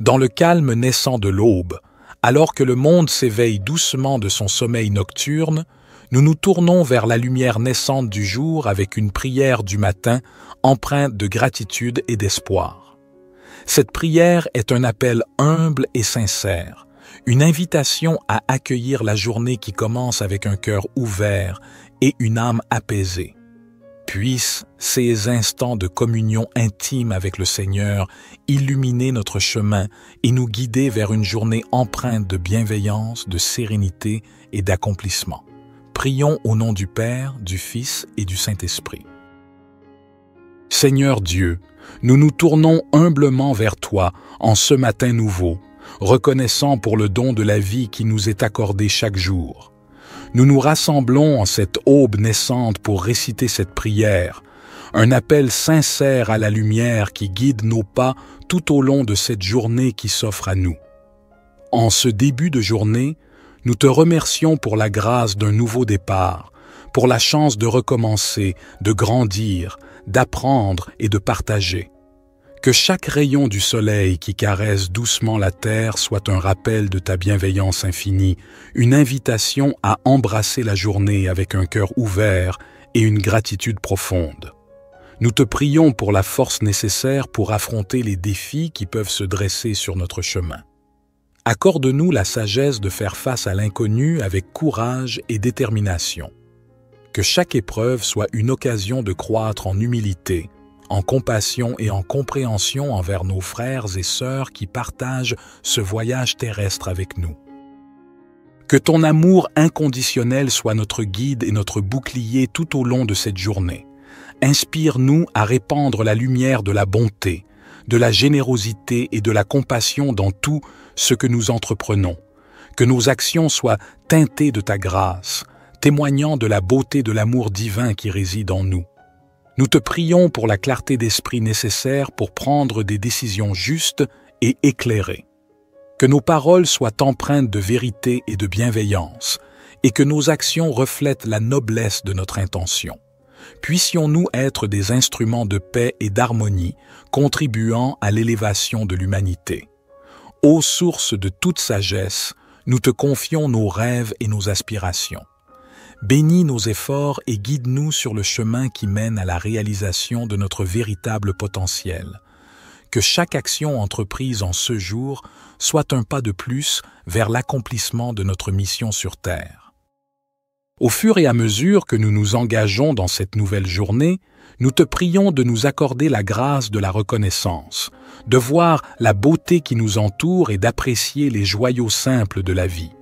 Dans le calme naissant de l'aube, alors que le monde s'éveille doucement de son sommeil nocturne, nous nous tournons vers la lumière naissante du jour avec une prière du matin empreinte de gratitude et d'espoir. Cette prière est un appel humble et sincère, une invitation à accueillir la journée qui commence avec un cœur ouvert et une âme apaisée. Puissent ces instants de communion intime avec le Seigneur illuminer notre chemin et nous guider vers une journée empreinte de bienveillance, de sérénité et d'accomplissement. Prions au nom du Père, du Fils et du Saint-Esprit. Seigneur Dieu, nous nous tournons humblement vers toi en ce matin nouveau, reconnaissant pour le don de la vie qui nous est accordé chaque jour. Nous nous rassemblons en cette aube naissante pour réciter cette prière, un appel sincère à la lumière qui guide nos pas tout au long de cette journée qui s'offre à nous. En ce début de journée, nous te remercions pour la grâce d'un nouveau départ, pour la chance de recommencer, de grandir, d'apprendre et de partager. Que chaque rayon du soleil qui caresse doucement la terre soit un rappel de ta bienveillance infinie, une invitation à embrasser la journée avec un cœur ouvert et une gratitude profonde. Nous te prions pour la force nécessaire pour affronter les défis qui peuvent se dresser sur notre chemin. Accorde-nous la sagesse de faire face à l'inconnu avec courage et détermination. Que chaque épreuve soit une occasion de croître en humilité, en compassion et en compréhension envers nos frères et sœurs qui partagent ce voyage terrestre avec nous. Que ton amour inconditionnel soit notre guide et notre bouclier tout au long de cette journée. Inspire-nous à répandre la lumière de la bonté, de la générosité et de la compassion dans tout ce que nous entreprenons. Que nos actions soient teintées de ta grâce, témoignant de la beauté de l'amour divin qui réside en nous. Nous te prions pour la clarté d'esprit nécessaire pour prendre des décisions justes et éclairées. Que nos paroles soient empreintes de vérité et de bienveillance, et que nos actions reflètent la noblesse de notre intention. Puissions-nous être des instruments de paix et d'harmonie, contribuant à l'élévation de l'humanité. Ô source de toute sagesse, nous te confions nos rêves et nos aspirations. Bénis nos efforts et guide-nous sur le chemin qui mène à la réalisation de notre véritable potentiel. Que chaque action entreprise en ce jour soit un pas de plus vers l'accomplissement de notre mission sur Terre. Au fur et à mesure que nous nous engageons dans cette nouvelle journée, nous te prions de nous accorder la grâce de la reconnaissance, de voir la beauté qui nous entoure et d'apprécier les joyaux simples de la vie.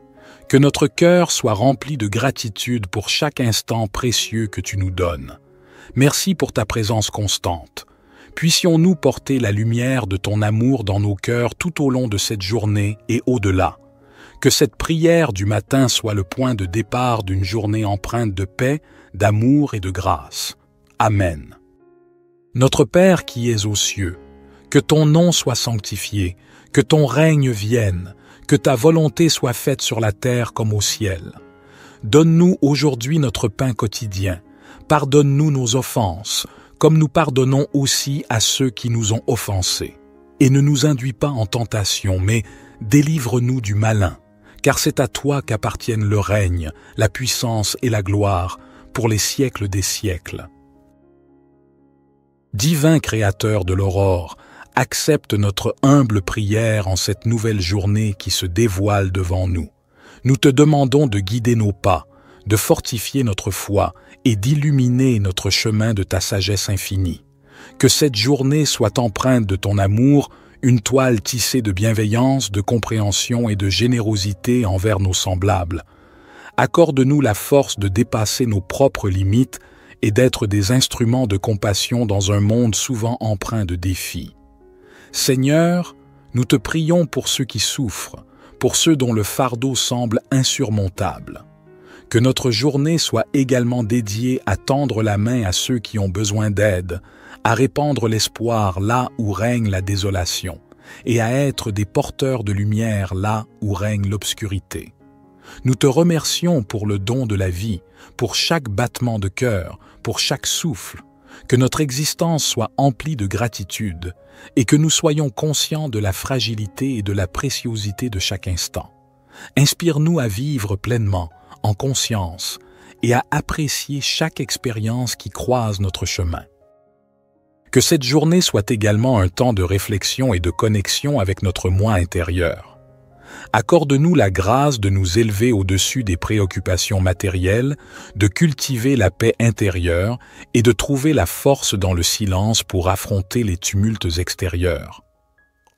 Que notre cœur soit rempli de gratitude pour chaque instant précieux que tu nous donnes. Merci pour ta présence constante. Puissions-nous porter la lumière de ton amour dans nos cœurs tout au long de cette journée et au-delà. Que cette prière du matin soit le point de départ d'une journée empreinte de paix, d'amour et de grâce. Amen. Notre Père qui es aux cieux, que ton nom soit sanctifié, que ton règne vienne, que ta volonté soit faite sur la terre comme au ciel. Donne-nous aujourd'hui notre pain quotidien. Pardonne-nous nos offenses, comme nous pardonnons aussi à ceux qui nous ont offensés. Et ne nous induis pas en tentation, mais délivre-nous du malin, car c'est à toi qu'appartiennent le règne, la puissance et la gloire, pour les siècles des siècles. Divin Créateur de l'aurore, accepte notre humble prière en cette nouvelle journée qui se dévoile devant nous. Nous te demandons de guider nos pas, de fortifier notre foi et d'illuminer notre chemin de ta sagesse infinie. Que cette journée soit empreinte de ton amour, une toile tissée de bienveillance, de compréhension et de générosité envers nos semblables. Accorde-nous la force de dépasser nos propres limites et d'être des instruments de compassion dans un monde souvent empreint de défis. Seigneur, nous te prions pour ceux qui souffrent, pour ceux dont le fardeau semble insurmontable. Que notre journée soit également dédiée à tendre la main à ceux qui ont besoin d'aide, à répandre l'espoir là où règne la désolation, et à être des porteurs de lumière là où règne l'obscurité. Nous te remercions pour le don de la vie, pour chaque battement de cœur, pour chaque souffle. que notre existence soit emplie de gratitude et que nous soyons conscients de la fragilité et de la préciosité de chaque instant. Inspire-nous à vivre pleinement, en conscience, et à apprécier chaque expérience qui croise notre chemin. Que cette journée soit également un temps de réflexion et de connexion avec notre moi intérieur. Accorde-nous la grâce de nous élever au-dessus des préoccupations matérielles, de cultiver la paix intérieure et de trouver la force dans le silence pour affronter les tumultes extérieurs.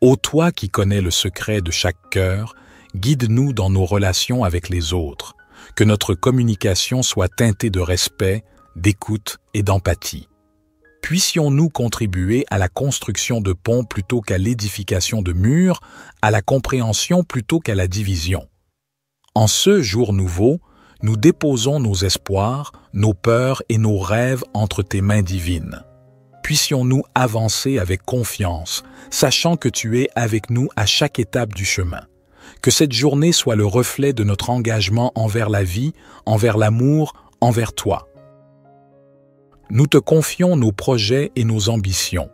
Ô toi qui connais le secret de chaque cœur, guide-nous dans nos relations avec les autres, que notre communication soit teintée de respect, d'écoute et d'empathie. Puissions-nous contribuer à la construction de ponts plutôt qu'à l'édification de murs, à la compréhension plutôt qu'à la division. En ce jour nouveau, nous déposons nos espoirs, nos peurs et nos rêves entre tes mains divines. Puissions-nous avancer avec confiance, sachant que tu es avec nous à chaque étape du chemin. Que cette journée soit le reflet de notre engagement envers la vie, envers l'amour, envers toi. Nous te confions nos projets et nos ambitions.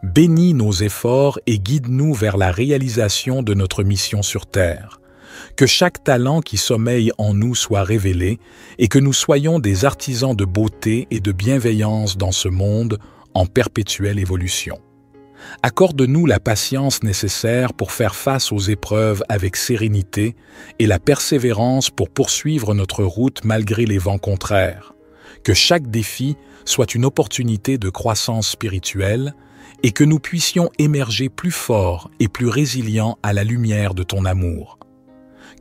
Bénis nos efforts et guide-nous vers la réalisation de notre mission sur Terre. Que chaque talent qui sommeille en nous soit révélé et que nous soyons des artisans de beauté et de bienveillance dans ce monde en perpétuelle évolution. Accorde-nous la patience nécessaire pour faire face aux épreuves avec sérénité et la persévérance pour poursuivre notre route malgré les vents contraires. Que chaque défi soit une opportunité de croissance spirituelle et que nous puissions émerger plus forts et plus résilients à la lumière de ton amour.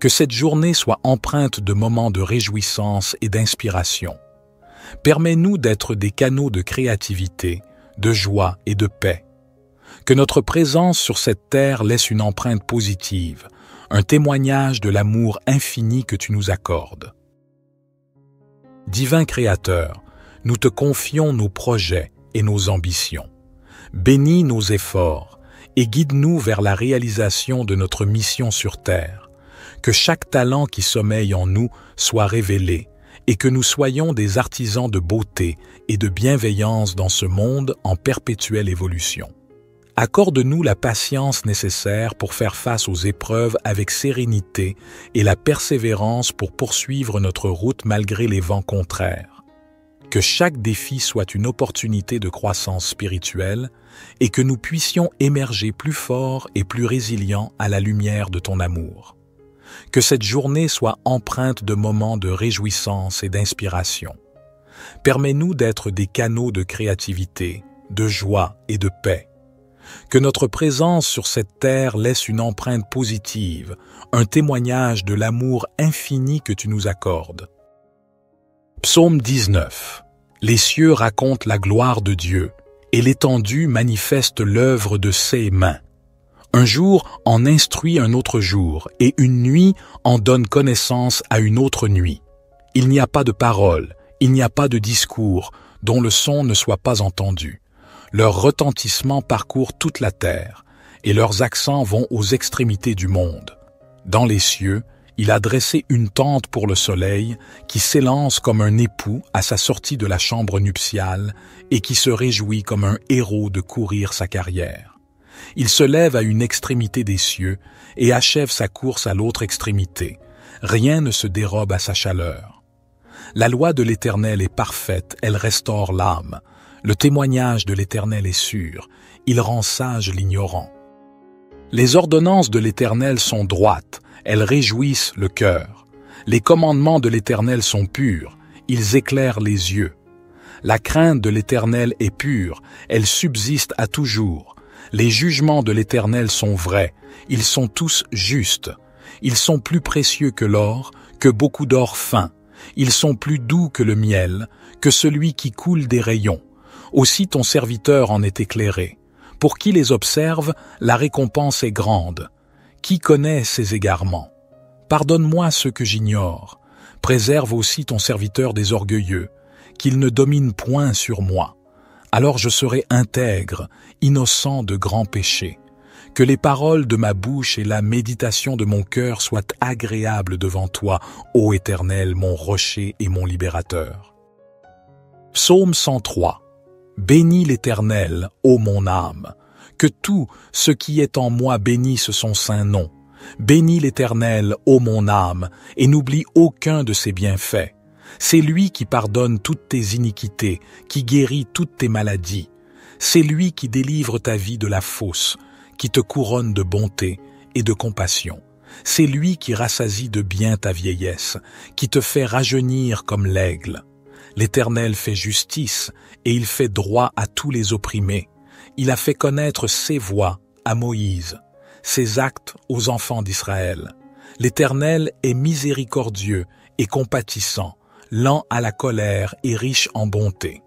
Que cette journée soit empreinte de moments de réjouissance et d'inspiration. Permets-nous d'être des canaux de créativité, de joie et de paix. Que notre présence sur cette terre laisse une empreinte positive, un témoignage de l'amour infini que tu nous accordes. Divin Créateur, nous te confions nos projets et nos ambitions. Bénis nos efforts et guide-nous vers la réalisation de notre mission sur Terre. Que chaque talent qui sommeille en nous soit révélé et que nous soyons des artisans de beauté et de bienveillance dans ce monde en perpétuelle évolution. Accorde-nous la patience nécessaire pour faire face aux épreuves avec sérénité et la persévérance pour poursuivre notre route malgré les vents contraires. Que chaque défi soit une opportunité de croissance spirituelle et que nous puissions émerger plus forts et plus résilients à la lumière de ton amour. Que cette journée soit empreinte de moments de réjouissance et d'inspiration. Permets-nous d'être des canaux de créativité, de joie et de paix. Que notre présence sur cette terre laisse une empreinte positive, un témoignage de l'amour infini que tu nous accordes. Psaume 19. Les cieux racontent la gloire de Dieu, et l'étendue manifeste l'œuvre de ses mains. Un jour en instruit un autre jour, et une nuit en donne connaissance à une autre nuit. Il n'y a pas de parole, il n'y a pas de discours, dont le son ne soit pas entendu. Leur retentissement parcourt toute la terre, et leurs accents vont aux extrémités du monde. Dans les cieux, il a dressé une tente pour le soleil, qui s'élance comme un époux à sa sortie de la chambre nuptiale, et qui se réjouit comme un héros de courir sa carrière. Il se lève à une extrémité des cieux, et achève sa course à l'autre extrémité. Rien ne se dérobe à sa chaleur. La loi de l'Éternel est parfaite, elle restaure l'âme. Le témoignage de l'Éternel est sûr, il rend sage l'ignorant. Les ordonnances de l'Éternel sont droites, elles réjouissent le cœur. Les commandements de l'Éternel sont purs, ils éclairent les yeux. La crainte de l'Éternel est pure, elle subsiste à toujours. Les jugements de l'Éternel sont vrais, ils sont tous justes. Ils sont plus précieux que l'or, que beaucoup d'or fin. Ils sont plus doux que le miel, que celui qui coule des rayons. Aussi ton serviteur en est éclairé. Pour qui les observe, la récompense est grande. Qui connaît ses égarements? Pardonne-moi ceux que j'ignore. Préserve aussi ton serviteur des orgueilleux, qu'il ne domine point sur moi. Alors je serai intègre, innocent de grands péchés. Que les paroles de ma bouche et la méditation de mon cœur soient agréables devant toi, ô Éternel, mon rocher et mon libérateur. Psaume 103. Bénis l'Éternel, ô mon âme. Que tout ce qui est en moi bénisse son saint nom. Bénis l'Éternel, ô mon âme, et n'oublie aucun de ses bienfaits. C'est lui qui pardonne toutes tes iniquités, qui guérit toutes tes maladies. C'est lui qui délivre ta vie de la fosse, qui te couronne de bonté et de compassion. C'est lui qui rassasie de bien ta vieillesse, qui te fait rajeunir comme l'aigle. L'Éternel fait justice et il fait droit à tous les opprimés. Il a fait connaître ses voies à Moïse, ses actes aux enfants d'Israël. L'Éternel est miséricordieux et compatissant, lent à la colère et riche en bonté.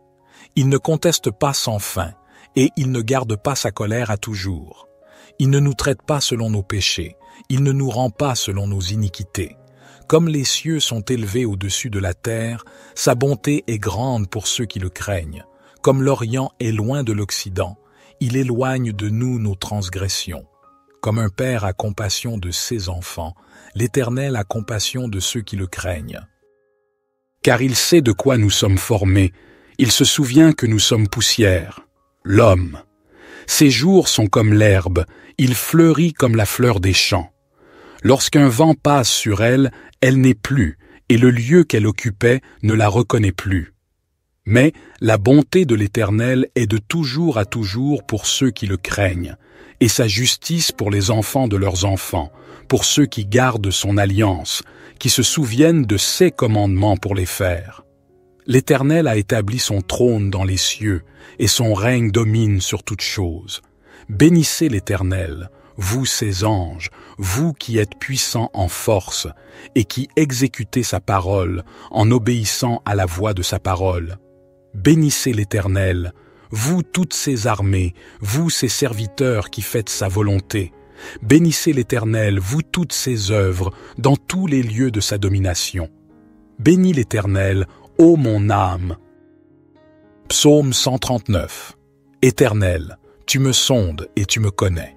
Il ne conteste pas sans fin, et il ne garde pas sa colère à toujours. Il ne nous traite pas selon nos péchés, il ne nous rend pas selon nos iniquités. Comme les cieux sont élevés au-dessus de la terre, sa bonté est grande pour ceux qui le craignent. Comme l'Orient est loin de l'Occident, il éloigne de nous nos transgressions. Comme un père a compassion de ses enfants, l'Éternel a compassion de ceux qui le craignent. Car il sait de quoi nous sommes formés, il se souvient que nous sommes poussière. L'homme. Ses jours sont comme l'herbe, il fleurit comme la fleur des champs. Lorsqu'un vent passe sur elle, elle n'est plus, et le lieu qu'elle occupait ne la reconnaît plus. Mais la bonté de l'Éternel est de toujours à toujours pour ceux qui le craignent, et sa justice pour les enfants de leurs enfants, pour ceux qui gardent son alliance, qui se souviennent de ses commandements pour les faire. L'Éternel a établi son trône dans les cieux, et son règne domine sur toutes choses. Bénissez l'Éternel, vous ses anges, vous qui êtes puissants en force, et qui exécutez sa parole en obéissant à la voix de sa parole. Bénissez l'Éternel, vous toutes ses armées, vous ses serviteurs qui faites sa volonté. Bénissez l'Éternel, vous toutes ses œuvres, dans tous les lieux de sa domination. Bénis l'Éternel, ô mon âme. Psaume 139. Éternel, tu me sondes et tu me connais.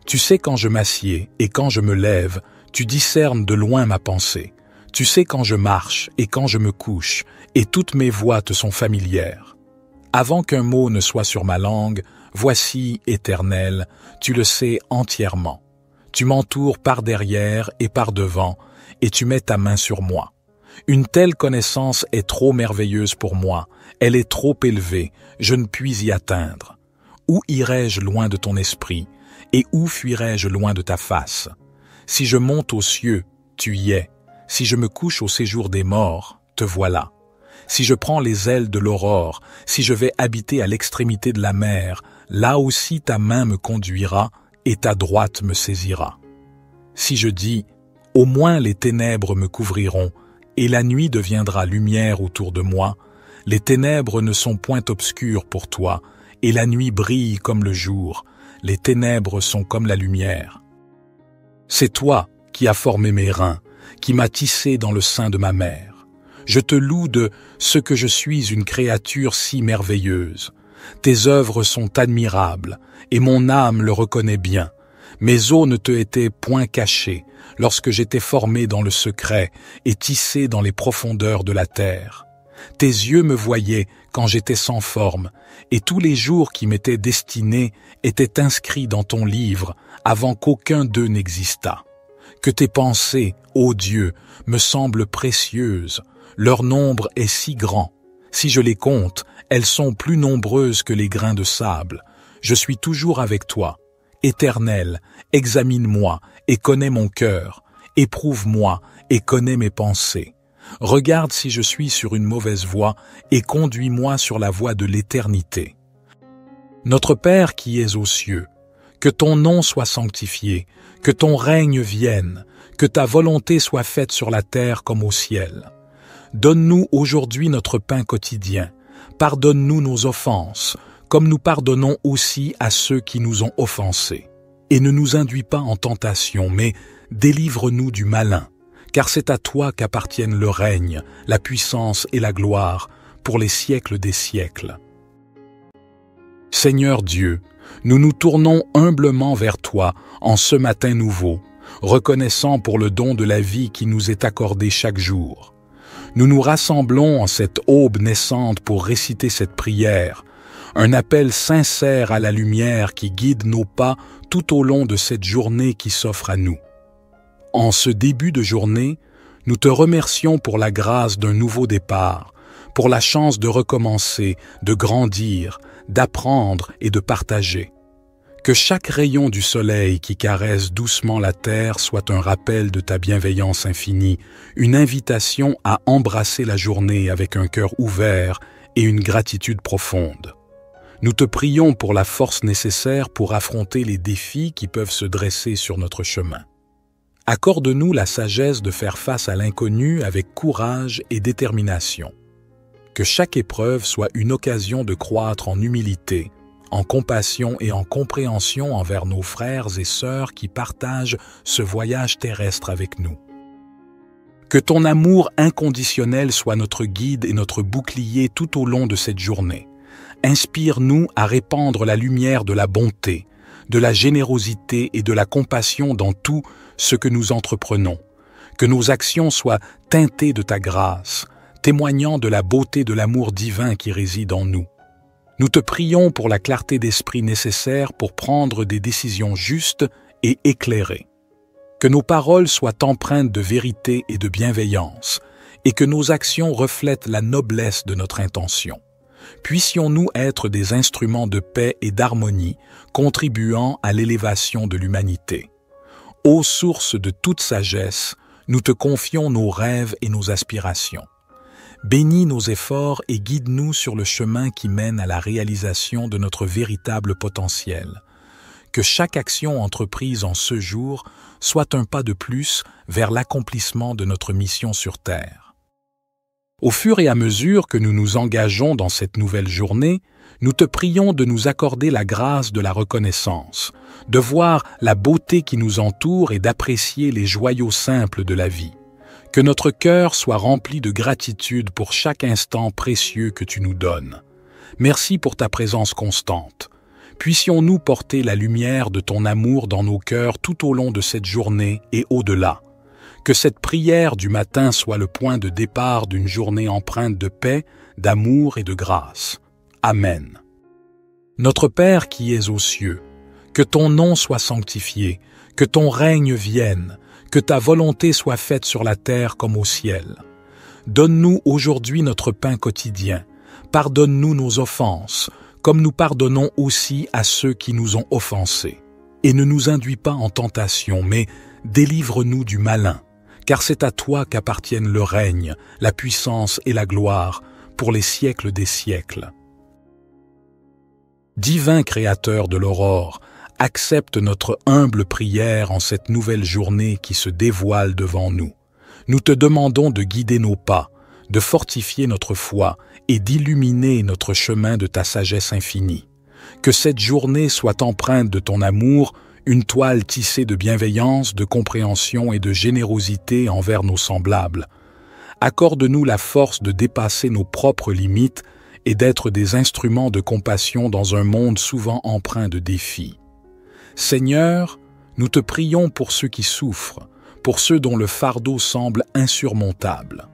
Tu sais quand je m'assieds et quand je me lève, tu discernes de loin ma pensée. Tu sais quand je marche et quand je me couche, et toutes mes voies te sont familières. Avant qu'un mot ne soit sur ma langue, voici, Éternel, tu le sais entièrement. Tu m'entoures par derrière et par devant, et tu mets ta main sur moi. Une telle connaissance est trop merveilleuse pour moi, elle est trop élevée, je ne puis y atteindre. Où irai-je loin de ton esprit, et où fuirai-je loin de ta face? Si je monte aux cieux, tu y es. Si je me couche au séjour des morts, te voilà. Si je prends les ailes de l'aurore, si je vais habiter à l'extrémité de la mer, là aussi ta main me conduira et ta droite me saisira. Si je dis, au moins les ténèbres me couvriront, et la nuit deviendra lumière autour de moi, les ténèbres ne sont point obscures pour toi, et la nuit brille comme le jour, les ténèbres sont comme la lumière. C'est toi qui as formé mes reins, qui m'as tissé dans le sein de ma mère. Je te loue de ce que je suis une créature si merveilleuse. Tes œuvres sont admirables, et mon âme le reconnaît bien. Mes os ne te étaient point cachés, lorsque j'étais formé dans le secret et tissé dans les profondeurs de la terre. Tes yeux me voyaient quand j'étais sans forme, et tous les jours qui m'étaient destinés étaient inscrits dans ton livre avant qu'aucun d'eux n'existât. Que tes pensées, ô Dieu, me semblent précieuses, leur nombre est si grand. Si je les compte, elles sont plus nombreuses que les grains de sable. Je suis toujours avec toi. Éternel, examine-moi et connais mon cœur. Éprouve-moi et connais mes pensées. Regarde si je suis sur une mauvaise voie et conduis-moi sur la voie de l'éternité. Notre Père qui es aux cieux, que ton nom soit sanctifié, que ton règne vienne, que ta volonté soit faite sur la terre comme au ciel. Donne-nous aujourd'hui notre pain quotidien. Pardonne-nous nos offenses, comme nous pardonnons aussi à ceux qui nous ont offensés. Et ne nous induis pas en tentation, mais délivre-nous du malin, car c'est à toi qu'appartiennent le règne, la puissance et la gloire, pour les siècles des siècles. Seigneur Dieu, nous nous tournons humblement vers toi en ce matin nouveau, reconnaissant pour le don de la vie qui nous est accordé chaque jour. Nous nous rassemblons en cette aube naissante pour réciter cette prière, un appel sincère à la lumière qui guide nos pas tout au long de cette journée qui s'offre à nous. En ce début de journée, nous te remercions pour la grâce d'un nouveau départ, pour la chance de recommencer, de grandir, d'apprendre et de partager. Que chaque rayon du soleil qui caresse doucement la terre soit un rappel de ta bienveillance infinie, une invitation à embrasser la journée avec un cœur ouvert et une gratitude profonde. Nous te prions pour la force nécessaire pour affronter les défis qui peuvent se dresser sur notre chemin. Accorde-nous la sagesse de faire face à l'inconnu avec courage et détermination. Que chaque épreuve soit une occasion de croître en humilité, en compassion et en compréhension envers nos frères et sœurs qui partagent ce voyage terrestre avec nous. Que ton amour inconditionnel soit notre guide et notre bouclier tout au long de cette journée. Inspire-nous à répandre la lumière de la bonté, de la générosité et de la compassion dans tout ce que nous entreprenons. Que nos actions soient teintées de ta grâce, témoignant de la beauté de l'amour divin qui réside en nous. Nous te prions pour la clarté d'esprit nécessaire pour prendre des décisions justes et éclairées. Que nos paroles soient empreintes de vérité et de bienveillance, et que nos actions reflètent la noblesse de notre intention. Puissions-nous être des instruments de paix et d'harmonie, contribuant à l'élévation de l'humanité. Ô source de toute sagesse, nous te confions nos rêves et nos aspirations. Bénis nos efforts et guide-nous sur le chemin qui mène à la réalisation de notre véritable potentiel. Que chaque action entreprise en ce jour soit un pas de plus vers l'accomplissement de notre mission sur Terre. Au fur et à mesure que nous nous engageons dans cette nouvelle journée, nous te prions de nous accorder la grâce de la reconnaissance, de voir la beauté qui nous entoure et d'apprécier les joyaux simples de la vie. Que notre cœur soit rempli de gratitude pour chaque instant précieux que tu nous donnes. Merci pour ta présence constante. Puissions-nous porter la lumière de ton amour dans nos cœurs tout au long de cette journée et au-delà. Que cette prière du matin soit le point de départ d'une journée empreinte de paix, d'amour et de grâce. Amen. Notre Père qui es aux cieux, que ton nom soit sanctifié, que ton règne vienne, que ta volonté soit faite sur la terre comme au ciel. Donne-nous aujourd'hui notre pain quotidien. Pardonne-nous nos offenses, comme nous pardonnons aussi à ceux qui nous ont offensés. Et ne nous induis pas en tentation, mais délivre-nous du malin, car c'est à toi qu'appartiennent le règne, la puissance et la gloire, pour les siècles des siècles. Divin Créateur de l'aurore, accepte notre humble prière en cette nouvelle journée qui se dévoile devant nous. Nous te demandons de guider nos pas, de fortifier notre foi et d'illuminer notre chemin de ta sagesse infinie. Que cette journée soit empreinte de ton amour, une toile tissée de bienveillance, de compréhension et de générosité envers nos semblables. Accorde-nous la force de dépasser nos propres limites et d'être des instruments de compassion dans un monde souvent empreint de défis. Seigneur, nous te prions pour ceux qui souffrent, pour ceux dont le fardeau semble insurmontable.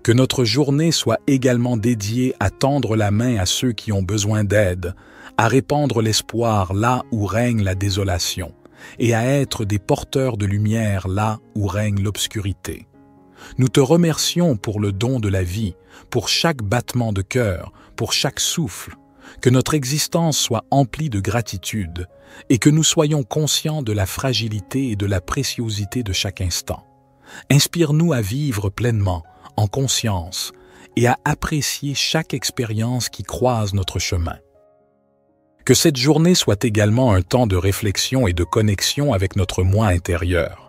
Que notre journée soit également dédiée à tendre la main à ceux qui ont besoin d'aide, à répandre l'espoir là où règne la désolation, et à être des porteurs de lumière là où règne l'obscurité. Nous te remercions pour le don de la vie, pour chaque battement de cœur, pour chaque souffle, que notre existence soit emplie de gratitude et que nous soyons conscients de la fragilité et de la préciosité de chaque instant. Inspire-nous à vivre pleinement, en conscience, et à apprécier chaque expérience qui croise notre chemin. Que cette journée soit également un temps de réflexion et de connexion avec notre moi intérieur.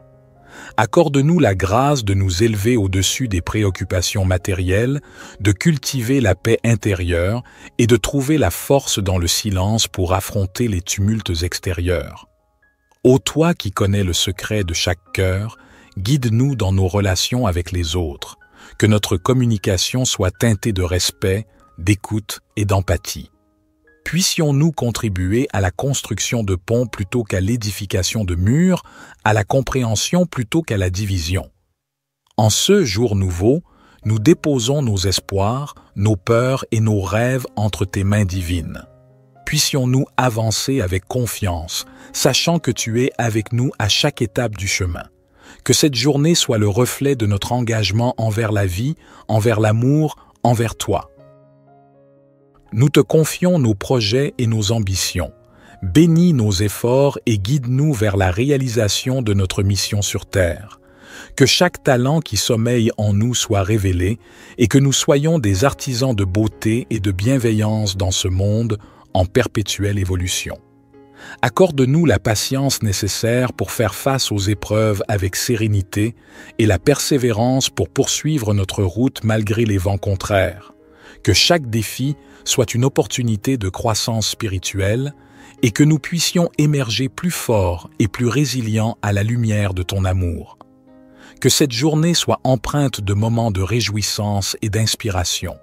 Accorde-nous la grâce de nous élever au-dessus des préoccupations matérielles, de cultiver la paix intérieure et de trouver la force dans le silence pour affronter les tumultes extérieurs. Ô toi qui connais le secret de chaque cœur, guide-nous dans nos relations avec les autres, que notre communication soit teintée de respect, d'écoute et d'empathie. Puissions-nous contribuer à la construction de ponts plutôt qu'à l'édification de murs, à la compréhension plutôt qu'à la division. En ce jour nouveau, nous déposons nos espoirs, nos peurs et nos rêves entre tes mains divines. puissions-nous avancer avec confiance, sachant que tu es avec nous à chaque étape du chemin. Que cette journée soit le reflet de notre engagement envers la vie, envers l'amour, envers toi. Nous te confions nos projets et nos ambitions. Bénis nos efforts et guide-nous vers la réalisation de notre mission sur Terre. Que chaque talent qui sommeille en nous soit révélé et que nous soyons des artisans de beauté et de bienveillance dans ce monde en perpétuelle évolution. Accorde-nous la patience nécessaire pour faire face aux épreuves avec sérénité et la persévérance pour poursuivre notre route malgré les vents contraires. Que chaque défi soit une opportunité de croissance spirituelle et que nous puissions émerger plus forts et plus résilients à la lumière de ton amour. Que cette journée soit empreinte de moments de réjouissance et d'inspiration.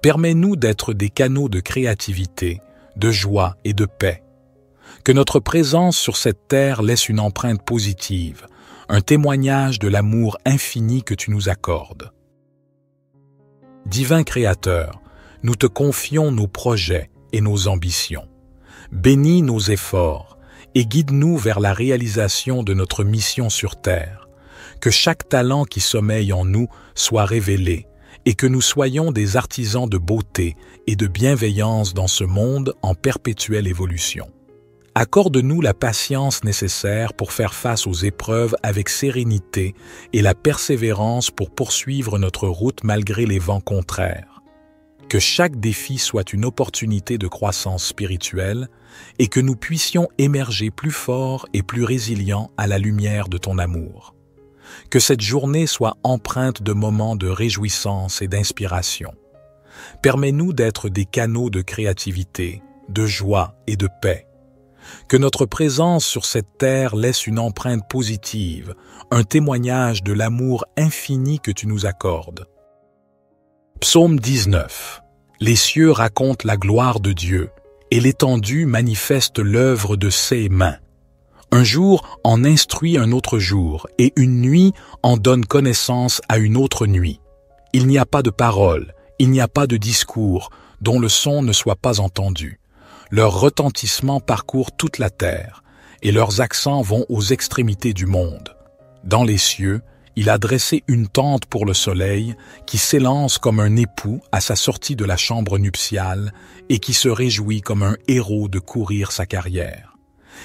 Permets-nous d'être des canaux de créativité, de joie et de paix. Que notre présence sur cette terre laisse une empreinte positive, un témoignage de l'amour infini que tu nous accordes. Divin Créateur, nous te confions nos projets et nos ambitions. Bénis nos efforts et guide-nous vers la réalisation de notre mission sur Terre. Que chaque talent qui sommeille en nous soit révélé et que nous soyons des artisans de beauté et de bienveillance dans ce monde en perpétuelle évolution. Accorde-nous la patience nécessaire pour faire face aux épreuves avec sérénité et la persévérance pour poursuivre notre route malgré les vents contraires. Que chaque défi soit une opportunité de croissance spirituelle et que nous puissions émerger plus forts et plus résilients à la lumière de ton amour. Que cette journée soit empreinte de moments de réjouissance et d'inspiration. Permets-nous d'être des canaux de créativité, de joie et de paix. Que notre présence sur cette terre laisse une empreinte positive, un témoignage de l'amour infini que tu nous accordes. Psaume 19. Les cieux racontent la gloire de Dieu, et l'étendue manifeste l'œuvre de ses mains. Un jour en instruit un autre jour, et une nuit en donne connaissance à une autre nuit. Il n'y a pas de parole, il n'y a pas de discours, dont le son ne soit pas entendu. Leur retentissement parcourt toute la terre, et leurs accents vont aux extrémités du monde. Dans les cieux, il a dressé une tente pour le soleil, qui s'élance comme un époux à sa sortie de la chambre nuptiale, et qui se réjouit comme un héros de courir sa carrière.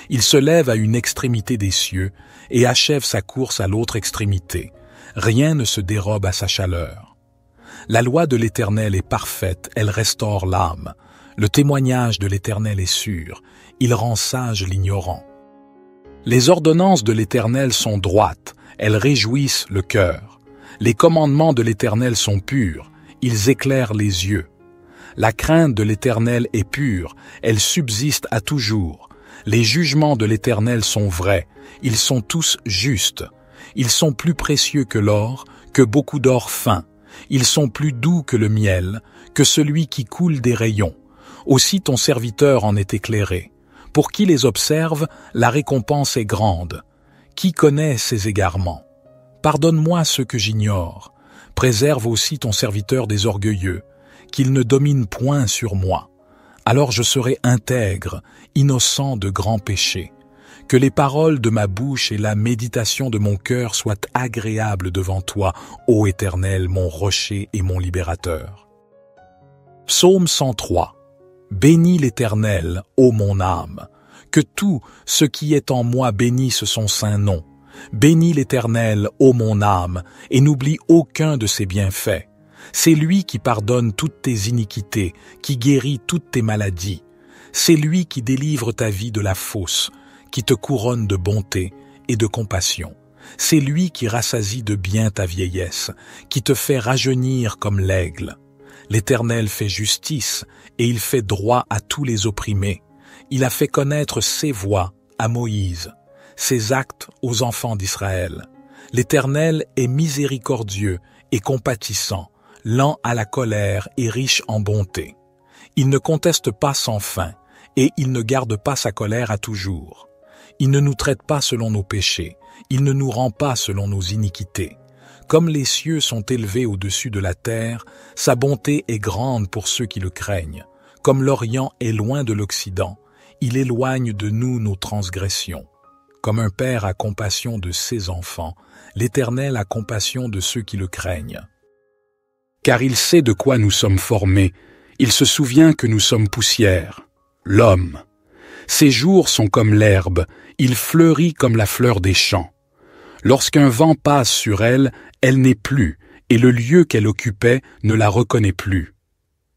Il se lève à une extrémité des cieux, et achève sa course à l'autre extrémité. Rien ne se dérobe à sa chaleur. La loi de l'Éternel est parfaite, elle restaure l'âme. Le témoignage de l'Éternel est sûr, il rend sage l'ignorant. Les ordonnances de l'Éternel sont droites, elles réjouissent le cœur. Les commandements de l'Éternel sont purs, ils éclairent les yeux. La crainte de l'Éternel est pure, elle subsiste à toujours. Les jugements de l'Éternel sont vrais, ils sont tous justes. Ils sont plus précieux que l'or, que beaucoup d'or fin. Ils sont plus doux que le miel, que celui qui coule des rayons. Aussi ton serviteur en est éclairé. Pour qui les observe, la récompense est grande. Qui connaît ses égarements? Pardonne-moi ce que j'ignore. Préserve aussi ton serviteur des orgueilleux, qu'il ne domine point sur moi. Alors je serai intègre, innocent de grands péchés. Que les paroles de ma bouche et la méditation de mon cœur soient agréables devant toi, ô Éternel, mon rocher et mon libérateur. Psaume 103. Bénis l'Éternel, ô mon âme. Que tout ce qui est en moi bénisse son saint nom. Bénis l'Éternel, ô mon âme, et n'oublie aucun de ses bienfaits. C'est lui qui pardonne toutes tes iniquités, qui guérit toutes tes maladies. C'est lui qui délivre ta vie de la fosse, qui te couronne de bonté et de compassion. C'est lui qui rassasie de bien ta vieillesse, qui te fait rajeunir comme l'aigle. L'Éternel fait justice et il fait droit à tous les opprimés. Il a fait connaître ses voies à Moïse, ses actes aux enfants d'Israël. L'Éternel est miséricordieux et compatissant, lent à la colère et riche en bonté. Il ne conteste pas sans fin, et il ne garde pas sa colère à toujours. Il ne nous traite pas selon nos péchés, il ne nous rend pas selon nos iniquités. Comme les cieux sont élevés au-dessus de la terre, sa bonté est grande pour ceux qui le craignent. Comme l'Orient est loin de l'Occident, il éloigne de nous nos transgressions. Comme un père a compassion de ses enfants, l'Éternel a compassion de ceux qui le craignent. Car il sait de quoi nous sommes formés, il se souvient que nous sommes poussière, l'homme. Ses jours sont comme l'herbe, il fleurit comme la fleur des champs. Lorsqu'un vent passe sur elle, elle n'est plus, et le lieu qu'elle occupait ne la reconnaît plus.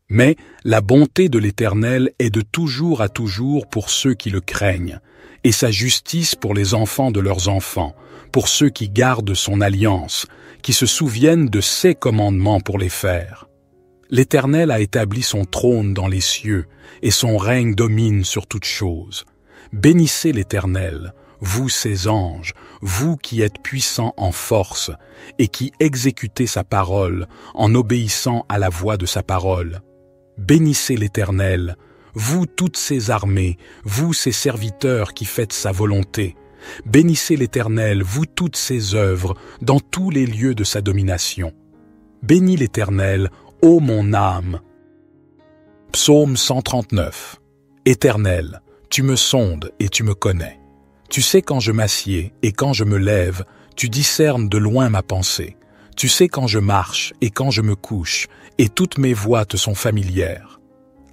Mais la bonté de l'Éternel est de toujours à toujours pour ceux qui le craignent, et sa justice pour les enfants de leurs enfants, pour ceux qui gardent son alliance, qui se souviennent de ses commandements pour les faire. L'Éternel a établi son trône dans les cieux, et son règne domine sur toutes choses. Bénissez l'Éternel, vous ses anges, vous qui êtes puissants en force, et qui exécutez sa parole en obéissant à la voix de sa parole. Bénissez l'Éternel, vous toutes ses armées, vous ses serviteurs qui faites sa volonté. Bénissez l'Éternel, vous toutes ses œuvres, dans tous les lieux de sa domination. Bénis l'Éternel, ô mon âme. Psaume 139. Éternel, tu me sondes et tu me connais. Tu sais quand je m'assieds et quand je me lève, tu discernes de loin ma pensée. Tu sais quand je marche et quand je me couche, et toutes mes voies te sont familières.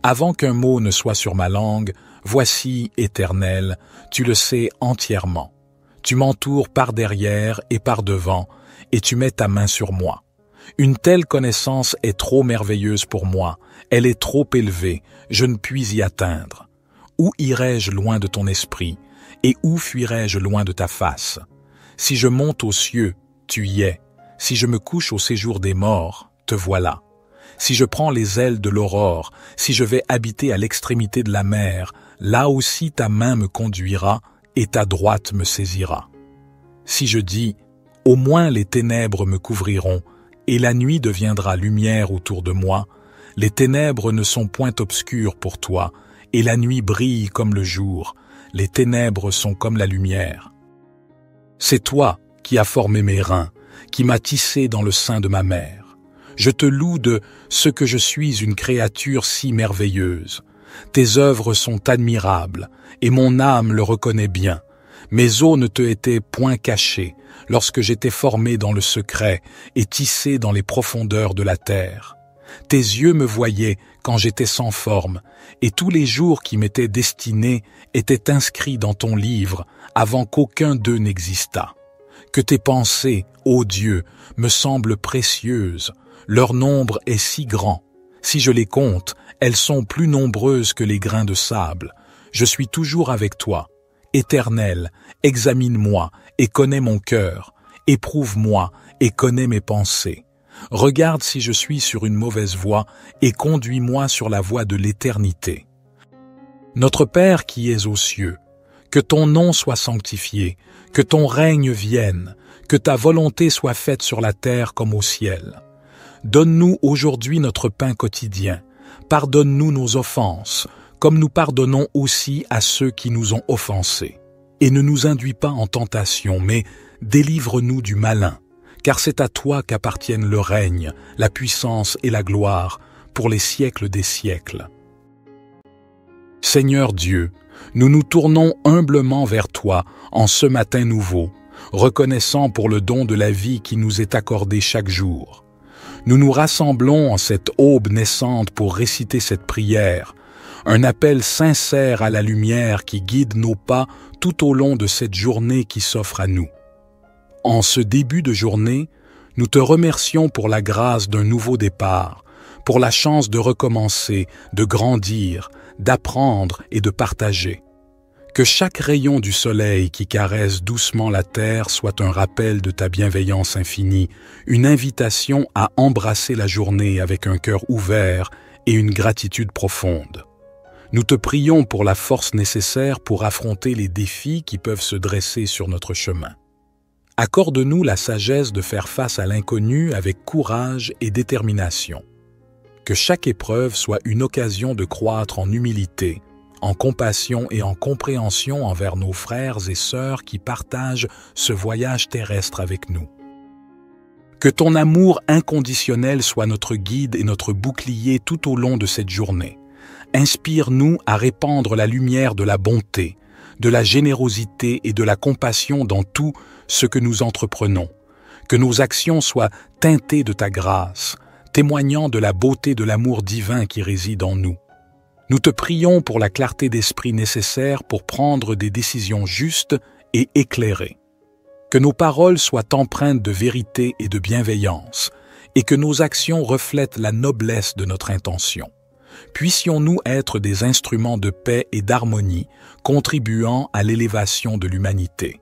Avant qu'un mot ne soit sur ma langue, voici, Éternel, tu le sais entièrement. Tu m'entoures par derrière et par devant, et tu mets ta main sur moi. Une telle connaissance est trop merveilleuse pour moi, elle est trop élevée, je ne puis y atteindre. Où irai-je loin de ton esprit, et où fuirai-je loin de ta face? Si je monte aux cieux, tu y es. Si je me couche au séjour des morts, te voilà. Si je prends les ailes de l'aurore, si je vais habiter à l'extrémité de la mer, là aussi ta main me conduira et ta droite me saisira. Si je dis, au moins les ténèbres me couvriront, et la nuit deviendra lumière autour de moi, les ténèbres ne sont point obscures pour toi, et la nuit brille comme le jour, les ténèbres sont comme la lumière. C'est toi qui as formé mes reins, qui m'as tissé dans le sein de ma mère. Je te loue de ce que je suis une créature si merveilleuse. Tes œuvres sont admirables, et mon âme le reconnaît bien. Mes os ne te étaient point cachés, lorsque j'étais formé dans le secret et tissé dans les profondeurs de la terre. Tes yeux me voyaient quand j'étais sans forme, et tous les jours qui m'étaient destinés étaient inscrits dans ton livre avant qu'aucun d'eux n'existât. Que tes pensées, ô Dieu, me semblent précieuses, leur nombre est si grand. Si je les compte, elles sont plus nombreuses que les grains de sable. Je suis toujours avec toi. Éternel, examine-moi et connais mon cœur. Éprouve-moi et connais mes pensées. Regarde si je suis sur une mauvaise voie et conduis-moi sur la voie de l'éternité. Notre Père qui es aux cieux, que ton nom soit sanctifié, que ton règne vienne, que ta volonté soit faite sur la terre comme au ciel. Donne-nous aujourd'hui notre pain quotidien. Pardonne-nous nos offenses, comme nous pardonnons aussi à ceux qui nous ont offensés. Et ne nous induis pas en tentation, mais délivre-nous du malin, car c'est à toi qu'appartiennent le règne, la puissance et la gloire, pour les siècles des siècles. Seigneur Dieu, nous nous tournons humblement vers toi en ce matin nouveau, reconnaissant pour le don de la vie qui nous est accordé chaque jour. Nous nous rassemblons en cette aube naissante pour réciter cette prière, un appel sincère à la lumière qui guide nos pas tout au long de cette journée qui s'offre à nous. En ce début de journée, nous te remercions pour la grâce d'un nouveau départ, pour la chance de recommencer, de grandir, d'apprendre et de partager. Que chaque rayon du soleil qui caresse doucement la terre soit un rappel de ta bienveillance infinie, une invitation à embrasser la journée avec un cœur ouvert et une gratitude profonde. Nous te prions pour la force nécessaire pour affronter les défis qui peuvent se dresser sur notre chemin. Accorde-nous la sagesse de faire face à l'inconnu avec courage et détermination. Que chaque épreuve soit une occasion de croître en humilité, en compassion et en compréhension envers nos frères et sœurs qui partagent ce voyage terrestre avec nous. Que ton amour inconditionnel soit notre guide et notre bouclier tout au long de cette journée. Inspire-nous à répandre la lumière de la bonté, de la générosité et de la compassion dans tout ce que nous entreprenons. Que nos actions soient teintées de ta grâce, témoignant de la beauté de l'amour divin qui réside en nous. Nous te prions pour la clarté d'esprit nécessaire pour prendre des décisions justes et éclairées. Que nos paroles soient empreintes de vérité et de bienveillance, et que nos actions reflètent la noblesse de notre intention. Puissions-nous être des instruments de paix et d'harmonie, contribuant à l'élévation de l'humanité.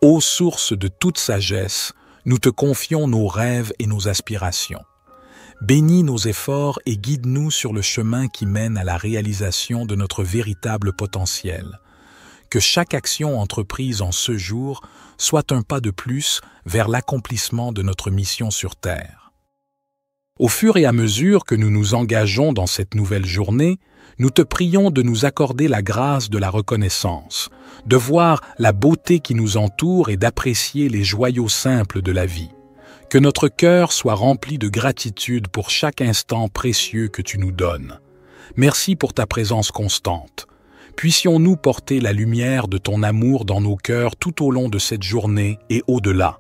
Ô source de toute sagesse, nous te confions nos rêves et nos aspirations. Bénis nos efforts et guide-nous sur le chemin qui mène à la réalisation de notre véritable potentiel. Que chaque action entreprise en ce jour soit un pas de plus vers l'accomplissement de notre mission sur Terre. Au fur et à mesure que nous nous engageons dans cette nouvelle journée, nous te prions de nous accorder la grâce de la reconnaissance, de voir la beauté qui nous entoure et d'apprécier les joyaux simples de la vie. Que notre cœur soit rempli de gratitude pour chaque instant précieux que tu nous donnes. Merci pour ta présence constante. Puissions-nous porter la lumière de ton amour dans nos cœurs tout au long de cette journée et au-delà.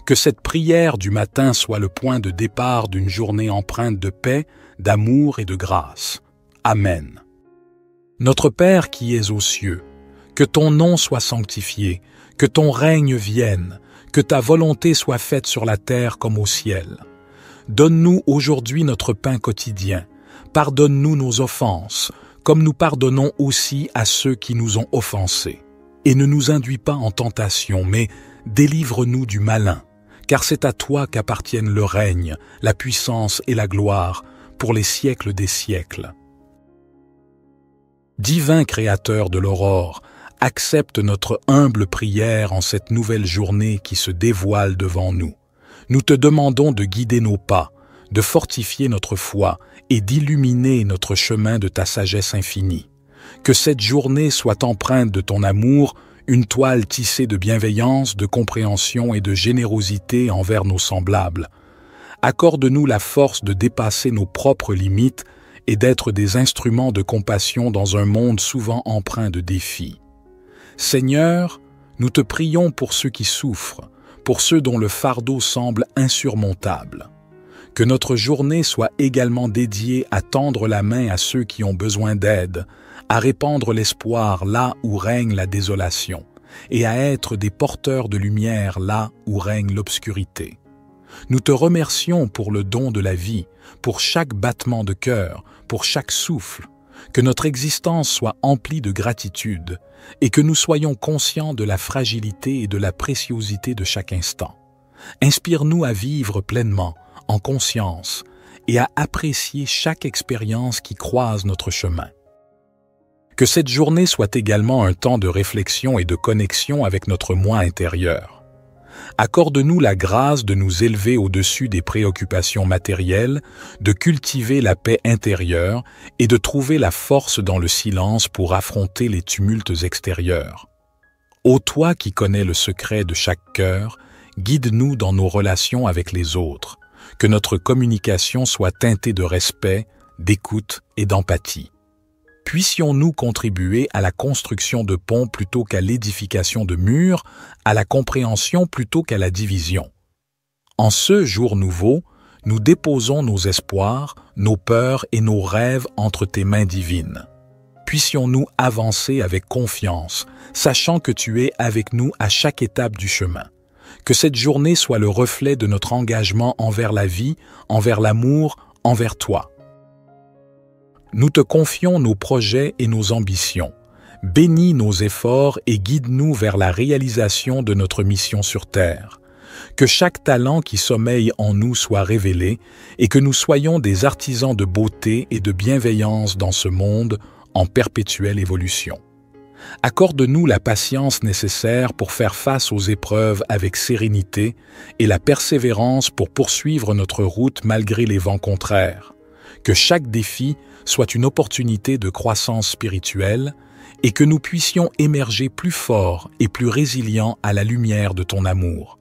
Que cette prière du matin soit le point de départ d'une journée empreinte de paix, d'amour et de grâce. Amen. Notre Père qui es aux cieux, que ton nom soit sanctifié, que ton règne vienne, que ta volonté soit faite sur la terre comme au ciel. Donne-nous aujourd'hui notre pain quotidien. Pardonne-nous nos offenses, comme nous pardonnons aussi à ceux qui nous ont offensés. Et ne nous induis pas en tentation, mais délivre-nous du malin, car c'est à toi qu'appartiennent le règne, la puissance et la gloire, pour les siècles des siècles. Divin Créateur de l'aurore, accepte notre humble prière en cette nouvelle journée qui se dévoile devant nous. Nous te demandons de guider nos pas, de fortifier notre foi et d'illuminer notre chemin de ta sagesse infinie. Que cette journée soit empreinte de ton amour, une toile tissée de bienveillance, de compréhension et de générosité envers nos semblables. Accorde-nous la force de dépasser nos propres limites et d'être des instruments de compassion dans un monde souvent empreint de défis. Seigneur, nous te prions pour ceux qui souffrent, pour ceux dont le fardeau semble insurmontable. Que notre journée soit également dédiée à tendre la main à ceux qui ont besoin d'aide, à répandre l'espoir là où règne la désolation, et à être des porteurs de lumière là où règne l'obscurité. Nous te remercions pour le don de la vie, pour chaque battement de cœur, pour chaque souffle. Que notre existence soit emplie de gratitude et que nous soyons conscients de la fragilité et de la préciosité de chaque instant. Inspire-nous à vivre pleinement, en conscience, et à apprécier chaque expérience qui croise notre chemin. Que cette journée soit également un temps de réflexion et de connexion avec notre moi intérieur. Accorde-nous la grâce de nous élever au-dessus des préoccupations matérielles, de cultiver la paix intérieure et de trouver la force dans le silence pour affronter les tumultes extérieurs. Ô toi qui connais le secret de chaque cœur, guide-nous dans nos relations avec les autres, que notre communication soit teintée de respect, d'écoute et d'empathie. Puissions-nous contribuer à la construction de ponts plutôt qu'à l'édification de murs, à la compréhension plutôt qu'à la division. En ce jour nouveau, nous déposons nos espoirs, nos peurs et nos rêves entre tes mains divines. Puissions-nous avancer avec confiance, sachant que tu es avec nous à chaque étape du chemin. Que cette journée soit le reflet de notre engagement envers la vie, envers l'amour, envers toi. Nous te confions nos projets et nos ambitions. Bénis nos efforts et guide-nous vers la réalisation de notre mission sur Terre. Que chaque talent qui sommeille en nous soit révélé et que nous soyons des artisans de beauté et de bienveillance dans ce monde en perpétuelle évolution. Accorde-nous la patience nécessaire pour faire face aux épreuves avec sérénité et la persévérance pour poursuivre notre route malgré les vents contraires. Que chaque défi soit une opportunité de croissance spirituelle et que nous puissions émerger plus forts et plus résilients à la lumière de ton amour.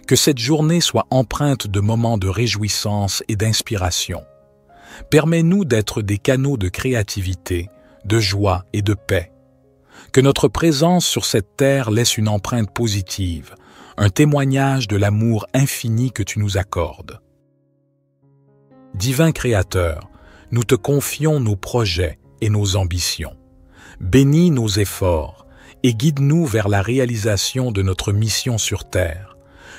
Que cette journée soit empreinte de moments de réjouissance et d'inspiration. Permets-nous d'être des canaux de créativité, de joie et de paix. Que notre présence sur cette terre laisse une empreinte positive, un témoignage de l'amour infini que tu nous accordes. Divin Créateur, nous te confions nos projets et nos ambitions. Bénis nos efforts et guide-nous vers la réalisation de notre mission sur terre.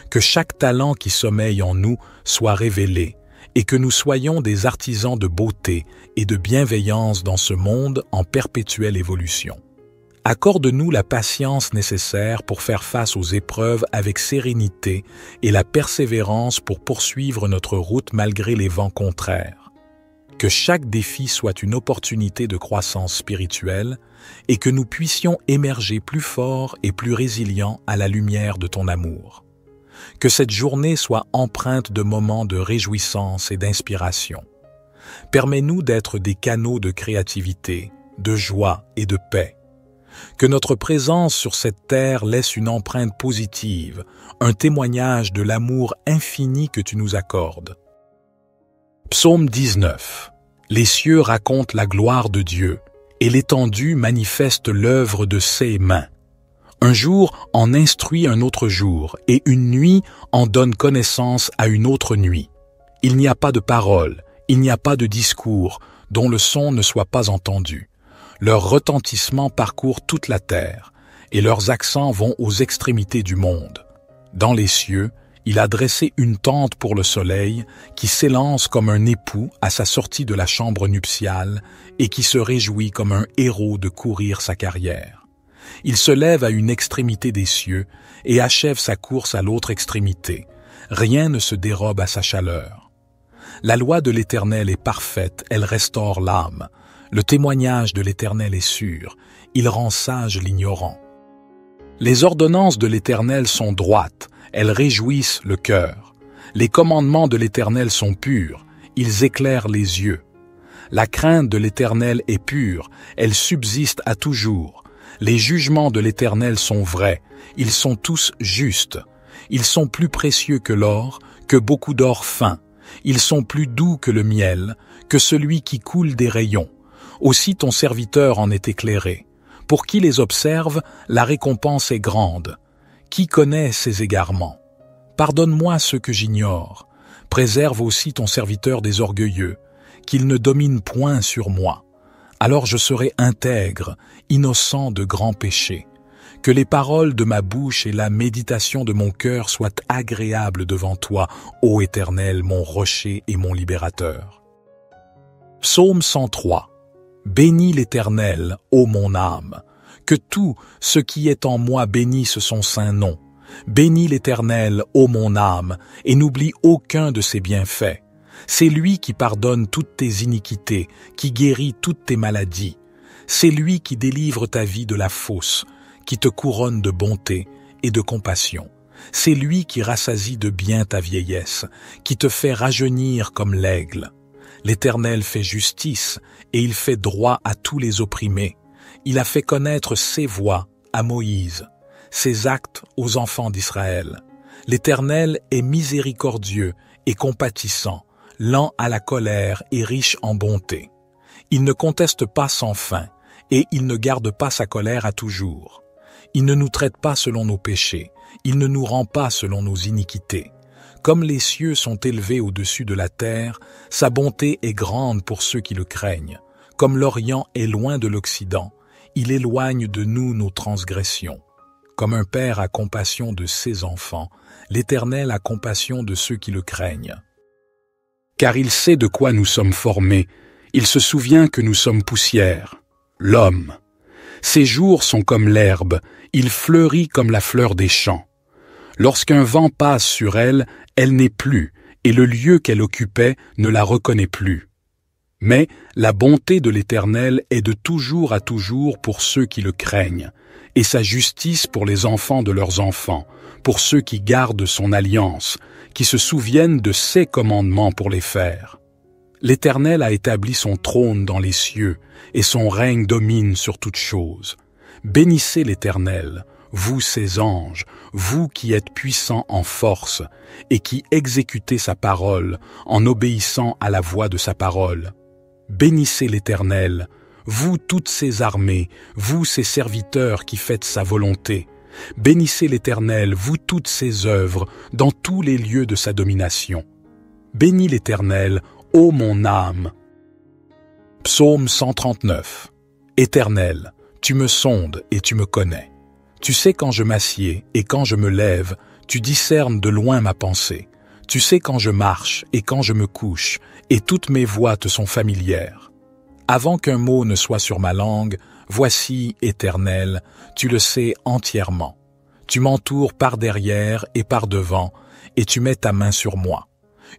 Que chaque talent qui sommeille en nous soit révélé et que nous soyons des artisans de beauté et de bienveillance dans ce monde en perpétuelle évolution. Accorde-nous la patience nécessaire pour faire face aux épreuves avec sérénité et la persévérance pour poursuivre notre route malgré les vents contraires. Que chaque défi soit une opportunité de croissance spirituelle et que nous puissions émerger plus forts et plus résilients à la lumière de ton amour. Que cette journée soit empreinte de moments de réjouissance et d'inspiration. Permets-nous d'être des canaux de créativité, de joie et de paix. Que notre présence sur cette terre laisse une empreinte positive, un témoignage de l'amour infini que tu nous accordes. Psaume 19. Les cieux racontent la gloire de Dieu, et l'étendue manifeste l'œuvre de ses mains. Un jour en instruit un autre jour, et une nuit en donne connaissance à une autre nuit. Il n'y a pas de parole, il n'y a pas de discours, dont le son ne soit pas entendu. Leur retentissement parcourt toute la terre, et leurs accents vont aux extrémités du monde. Dans les cieux, il a dressé une tente pour le soleil, qui s'élance comme un époux à sa sortie de la chambre nuptiale, et qui se réjouit comme un héros de courir sa carrière. Il se lève à une extrémité des cieux, et achève sa course à l'autre extrémité. Rien ne se dérobe à sa chaleur. La loi de l'Éternel est parfaite, elle restaure l'âme. Le témoignage de l'Éternel est sûr, il rend sage l'ignorant. Les ordonnances de l'Éternel sont droites, elles réjouissent le cœur. Les commandements de l'Éternel sont purs, ils éclairent les yeux. La crainte de l'Éternel est pure, elle subsiste à toujours. Les jugements de l'Éternel sont vrais, ils sont tous justes. Ils sont plus précieux que l'or, que beaucoup d'or fin. Ils sont plus doux que le miel, que celui qui coule des rayons. Aussi ton serviteur en est éclairé. Pour qui les observe, la récompense est grande. Qui connaît ses égarements? Pardonne-moi ce que j'ignore. Préserve aussi ton serviteur des orgueilleux, qu'il ne domine point sur moi. Alors je serai intègre, innocent de grands péchés. Que les paroles de ma bouche et la méditation de mon cœur soient agréables devant toi, ô Éternel, mon rocher et mon libérateur. Psaume 103. Bénis l'Éternel, ô mon âme. Que tout ce qui est en moi bénisse son saint nom. Bénis l'Éternel, ô mon âme, et n'oublie aucun de ses bienfaits. C'est lui qui pardonne toutes tes iniquités, qui guérit toutes tes maladies. C'est lui qui délivre ta vie de la fosse, qui te couronne de bonté et de compassion. C'est lui qui rassasie de bien ta vieillesse, qui te fait rajeunir comme l'aigle. L'Éternel fait justice, et il fait droit à tous les opprimés. Il a fait connaître ses voies à Moïse, ses actes aux enfants d'Israël. L'Éternel est miséricordieux et compatissant, lent à la colère et riche en bonté. Il ne conteste pas sans fin, et il ne garde pas sa colère à toujours. Il ne nous traite pas selon nos péchés, il ne nous rend pas selon nos iniquités. Comme les cieux sont élevés au-dessus de la terre, sa bonté est grande pour ceux qui le craignent. Comme l'Orient est loin de l'Occident, il éloigne de nous nos transgressions. Comme un père a compassion de ses enfants, l'Éternel a compassion de ceux qui le craignent. Car il sait de quoi nous sommes formés, il se souvient que nous sommes poussière, l'homme. Ses jours sont comme l'herbe, il fleurit comme la fleur des champs. Lorsqu'un vent passe sur elle, elle n'est plus, et le lieu qu'elle occupait ne la reconnaît plus. Mais la bonté de l'Éternel est de toujours à toujours pour ceux qui le craignent, et sa justice pour les enfants de leurs enfants, pour ceux qui gardent son alliance, qui se souviennent de ses commandements pour les faire. L'Éternel a établi son trône dans les cieux, et son règne domine sur toutes choses. Bénissez l'Éternel, vous ses anges, vous qui êtes puissants en force et qui exécutez sa parole en obéissant à la voix de sa parole. Bénissez l'Éternel, vous toutes ses armées, vous ses serviteurs qui faites sa volonté. Bénissez l'Éternel, vous toutes ses œuvres, dans tous les lieux de sa domination. Bénis l'Éternel, ô mon âme. Psaume 139. Éternel, tu me sondes et tu me connais. Tu sais quand je m'assieds et quand je me lève, tu discernes de loin ma pensée. Tu sais quand je marche et quand je me couche, et toutes mes voies te sont familières. Avant qu'un mot ne soit sur ma langue, voici, Éternel, tu le sais entièrement. Tu m'entoures par derrière et par devant, et tu mets ta main sur moi.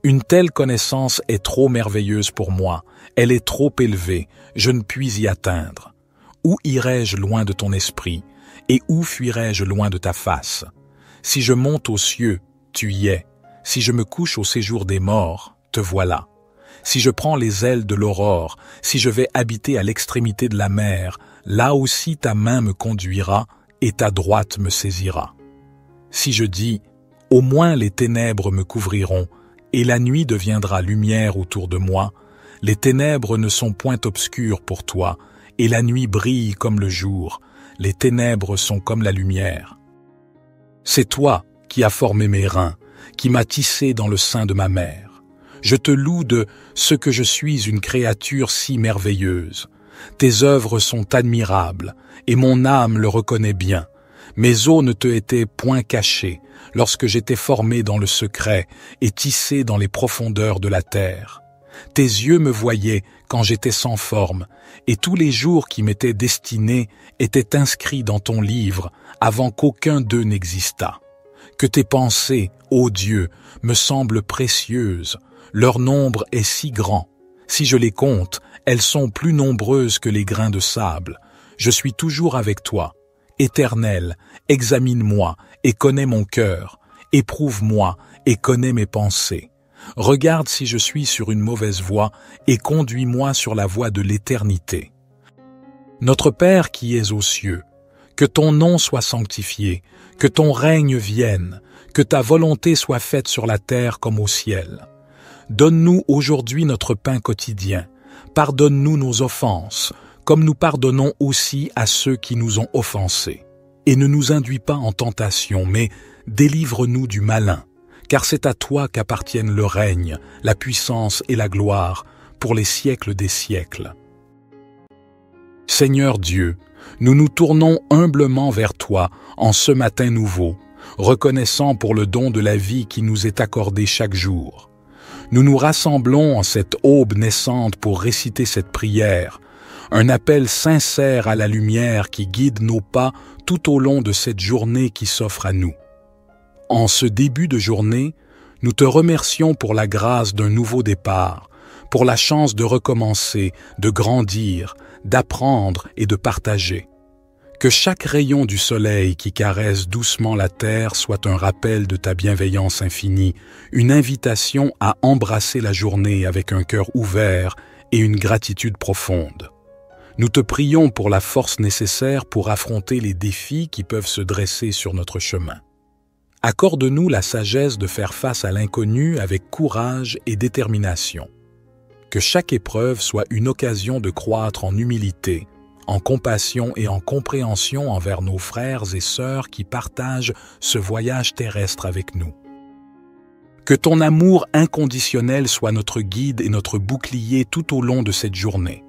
Une telle connaissance est trop merveilleuse pour moi, elle est trop élevée, je ne puis y atteindre. Où irai-je loin de ton esprit, et où fuirai-je loin de ta face? Si je monte aux cieux, tu y es. Si je me couche au séjour des morts, te voilà. Si je prends les ailes de l'aurore, si je vais habiter à l'extrémité de la mer, là aussi ta main me conduira et ta droite me saisira. Si je dis, au moins les ténèbres me couvriront, et la nuit deviendra lumière autour de moi, les ténèbres ne sont point obscures pour toi, et la nuit brille comme le jour, les ténèbres sont comme la lumière. C'est toi qui as formé mes reins, qui m'as tissé dans le sein de ma mère. Je te loue de ce que je suis une créature si merveilleuse. Tes œuvres sont admirables, et mon âme le reconnaît bien. Mes os ne te étaient point cachés, lorsque j'étais formé dans le secret et tissé dans les profondeurs de la terre. Tes yeux me voyaient quand j'étais sans forme, et tous les jours qui m'étaient destinés étaient inscrits dans ton livre avant qu'aucun d'eux n'existât. Que tes pensées, ô Dieu, me semblent précieuses, leur nombre est si grand. Si je les compte, elles sont plus nombreuses que les grains de sable. Je suis toujours avec toi. Éternel, examine-moi et connais mon cœur. Éprouve-moi et connais mes pensées. Regarde si je suis sur une mauvaise voie et conduis-moi sur la voie de l'éternité. Notre Père qui es aux cieux, que ton nom soit sanctifié, que ton règne vienne, que ta volonté soit faite sur la terre comme au ciel. Donne-nous aujourd'hui notre pain quotidien. Pardonne-nous nos offenses, comme nous pardonnons aussi à ceux qui nous ont offensés. Et ne nous induis pas en tentation, mais délivre-nous du malin, car c'est à toi qu'appartiennent le règne, la puissance et la gloire, pour les siècles des siècles. Seigneur Dieu, nous nous tournons humblement vers toi en ce matin nouveau, reconnaissant pour le don de la vie qui nous est accordé chaque jour. Nous nous rassemblons en cette aube naissante pour réciter cette prière, un appel sincère à la lumière qui guide nos pas tout au long de cette journée qui s'offre à nous. En ce début de journée, nous te remercions pour la grâce d'un nouveau départ, pour la chance de recommencer, de grandir, d'apprendre et de partager. Que chaque rayon du soleil qui caresse doucement la terre soit un rappel de ta bienveillance infinie, une invitation à embrasser la journée avec un cœur ouvert et une gratitude profonde. Nous te prions pour la force nécessaire pour affronter les défis qui peuvent se dresser sur notre chemin. Accorde-nous la sagesse de faire face à l'inconnu avec courage et détermination. Que chaque épreuve soit une occasion de croître en humilité, en compassion et en compréhension envers nos frères et sœurs qui partagent ce voyage terrestre avec nous. Que ton amour inconditionnel soit notre guide et notre bouclier tout au long de cette journée.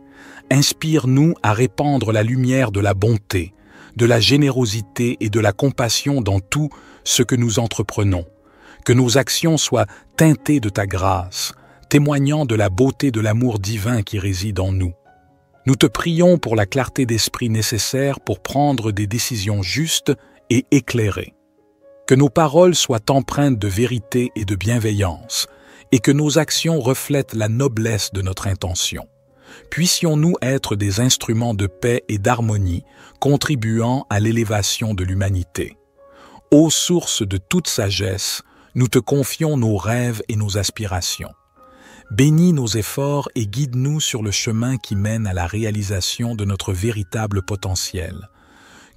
Inspire-nous à répandre la lumière de la bonté, de la générosité et de la compassion dans tout ce que nous entreprenons. Que nos actions soient teintées de ta grâce, témoignant de la beauté de l'amour divin qui réside en nous. Nous te prions pour la clarté d'esprit nécessaire pour prendre des décisions justes et éclairées. Que nos paroles soient empreintes de vérité et de bienveillance, et que nos actions reflètent la noblesse de notre intention. Puissions-nous être des instruments de paix et d'harmonie, contribuant à l'élévation de l'humanité. Ô source de toute sagesse, nous te confions nos rêves et nos aspirations. Bénis nos efforts et guide-nous sur le chemin qui mène à la réalisation de notre véritable potentiel.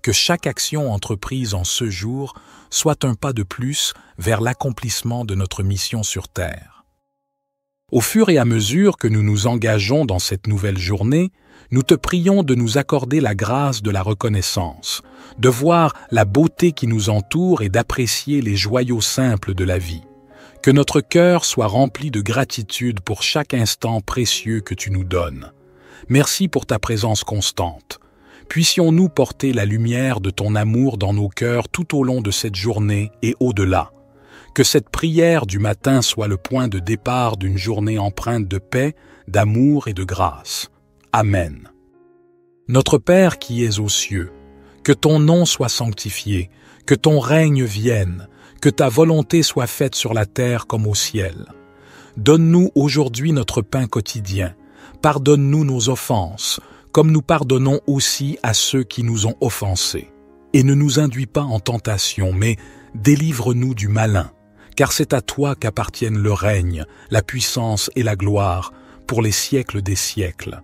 que chaque action entreprise en ce jour soit un pas de plus vers l'accomplissement de notre mission sur Terre. Au fur et à mesure que nous nous engageons dans cette nouvelle journée, nous te prions de nous accorder la grâce de la reconnaissance, de voir la beauté qui nous entoure et d'apprécier les joyaux simples de la vie. Que notre cœur soit rempli de gratitude pour chaque instant précieux que tu nous donnes. Merci pour ta présence constante. Puissions-nous porter la lumière de ton amour dans nos cœurs tout au long de cette journée et au-delà. Que cette prière du matin soit le point de départ d'une journée empreinte de paix, d'amour et de grâce. Amen. Notre Père qui es aux cieux, que ton nom soit sanctifié, que ton règne vienne, que ta volonté soit faite sur la terre comme au ciel. Donne-nous aujourd'hui notre pain quotidien. Pardonne-nous nos offenses, comme nous pardonnons aussi à ceux qui nous ont offensés. Et ne nous induis pas en tentation, mais délivre-nous du malin, car c'est à toi qu'appartiennent le règne, la puissance et la gloire, pour les siècles des siècles.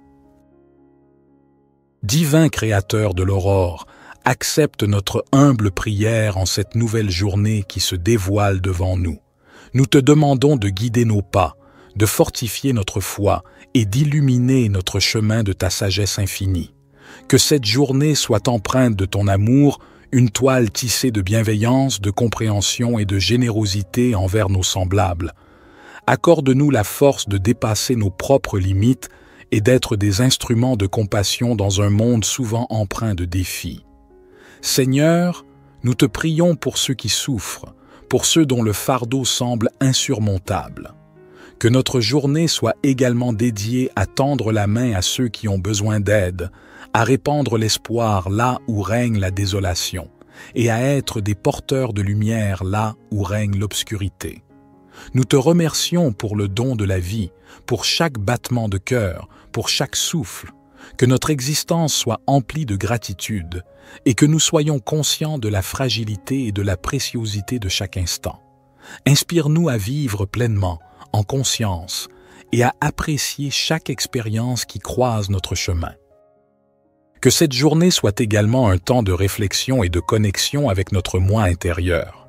Divin Créateur de l'aurore, accepte notre humble prière en cette nouvelle journée qui se dévoile devant nous. Nous te demandons de guider nos pas, de fortifier notre foi et d'illuminer notre chemin de ta sagesse infinie. Que cette journée soit empreinte de ton amour, une toile tissée de bienveillance, de compréhension et de générosité envers nos semblables. Accorde-nous la force de dépasser nos propres limites et d'être des instruments de compassion dans un monde souvent empreint de défis. Seigneur, nous te prions pour ceux qui souffrent, pour ceux dont le fardeau semble insurmontable. Que notre journée soit également dédiée à tendre la main à ceux qui ont besoin d'aide, à répandre l'espoir là où règne la désolation, et à être des porteurs de lumière là où règne l'obscurité. Nous te remercions pour le don de la vie, pour chaque battement de cœur, pour chaque souffle, que notre existence soit emplie de gratitude et que nous soyons conscients de la fragilité et de la préciosité de chaque instant. Inspire-nous à vivre pleinement, en conscience, et à apprécier chaque expérience qui croise notre chemin. Que cette journée soit également un temps de réflexion et de connexion avec notre moi intérieur.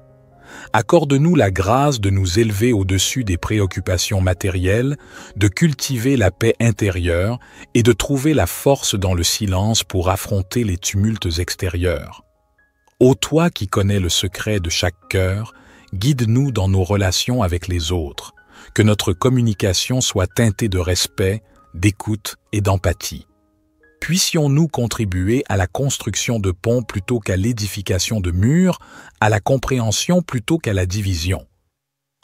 Accorde-nous la grâce de nous élever au-dessus des préoccupations matérielles, de cultiver la paix intérieure et de trouver la force dans le silence pour affronter les tumultes extérieurs. Ô toi qui connais le secret de chaque cœur, guide-nous dans nos relations avec les autres. Que notre communication soit teintée de respect, d'écoute et d'empathie. Puissions-nous contribuer à la construction de ponts plutôt qu'à l'édification de murs, à la compréhension plutôt qu'à la division.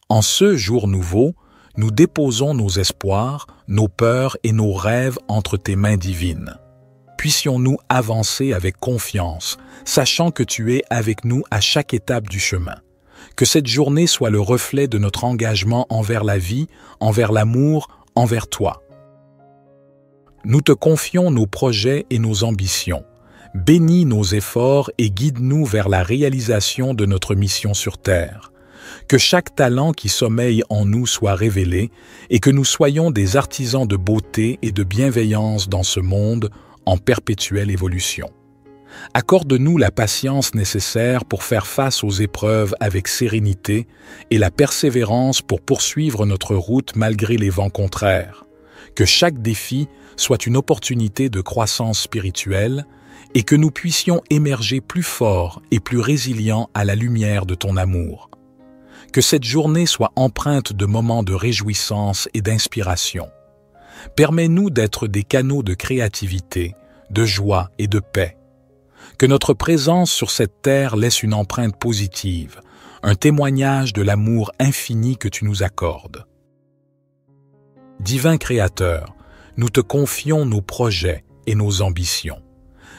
En ce jour nouveau, nous déposons nos espoirs, nos peurs et nos rêves entre tes mains divines. Puissions-nous avancer avec confiance, sachant que tu es avec nous à chaque étape du chemin. Que cette journée soit le reflet de notre engagement envers la vie, envers l'amour, envers toi. Nous te confions nos projets et nos ambitions. Bénis nos efforts et guide-nous vers la réalisation de notre mission sur Terre. Que chaque talent qui sommeille en nous soit révélé et que nous soyons des artisans de beauté et de bienveillance dans ce monde en perpétuelle évolution. Accorde-nous la patience nécessaire pour faire face aux épreuves avec sérénité et la persévérance pour poursuivre notre route malgré les vents contraires. Que chaque défi soit une opportunité de croissance spirituelle et que nous puissions émerger plus forts et plus résilients à la lumière de ton amour. Que cette journée soit empreinte de moments de réjouissance et d'inspiration. Permets-nous d'être des canaux de créativité, de joie et de paix. Que notre présence sur cette terre laisse une empreinte positive, un témoignage de l'amour infini que tu nous accordes. Divin Créateur, nous te confions nos projets et nos ambitions.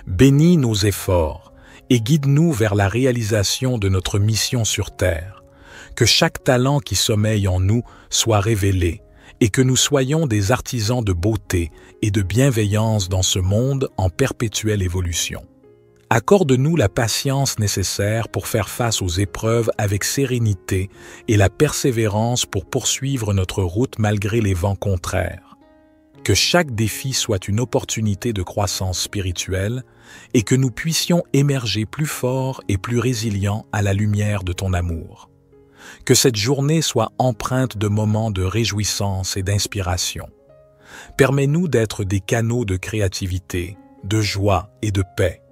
Bénis nos efforts et guide-nous vers la réalisation de notre mission sur terre. Que chaque talent qui sommeille en nous soit révélé et que nous soyons des artisans de beauté et de bienveillance dans ce monde en perpétuelle évolution. Accorde-nous la patience nécessaire pour faire face aux épreuves avec sérénité et la persévérance pour poursuivre notre route malgré les vents contraires. que chaque défi soit une opportunité de croissance spirituelle et que nous puissions émerger plus forts et plus résilients à la lumière de ton amour. Que cette journée soit empreinte de moments de réjouissance et d'inspiration. Permets-nous d'être des canaux de créativité, de joie et de paix.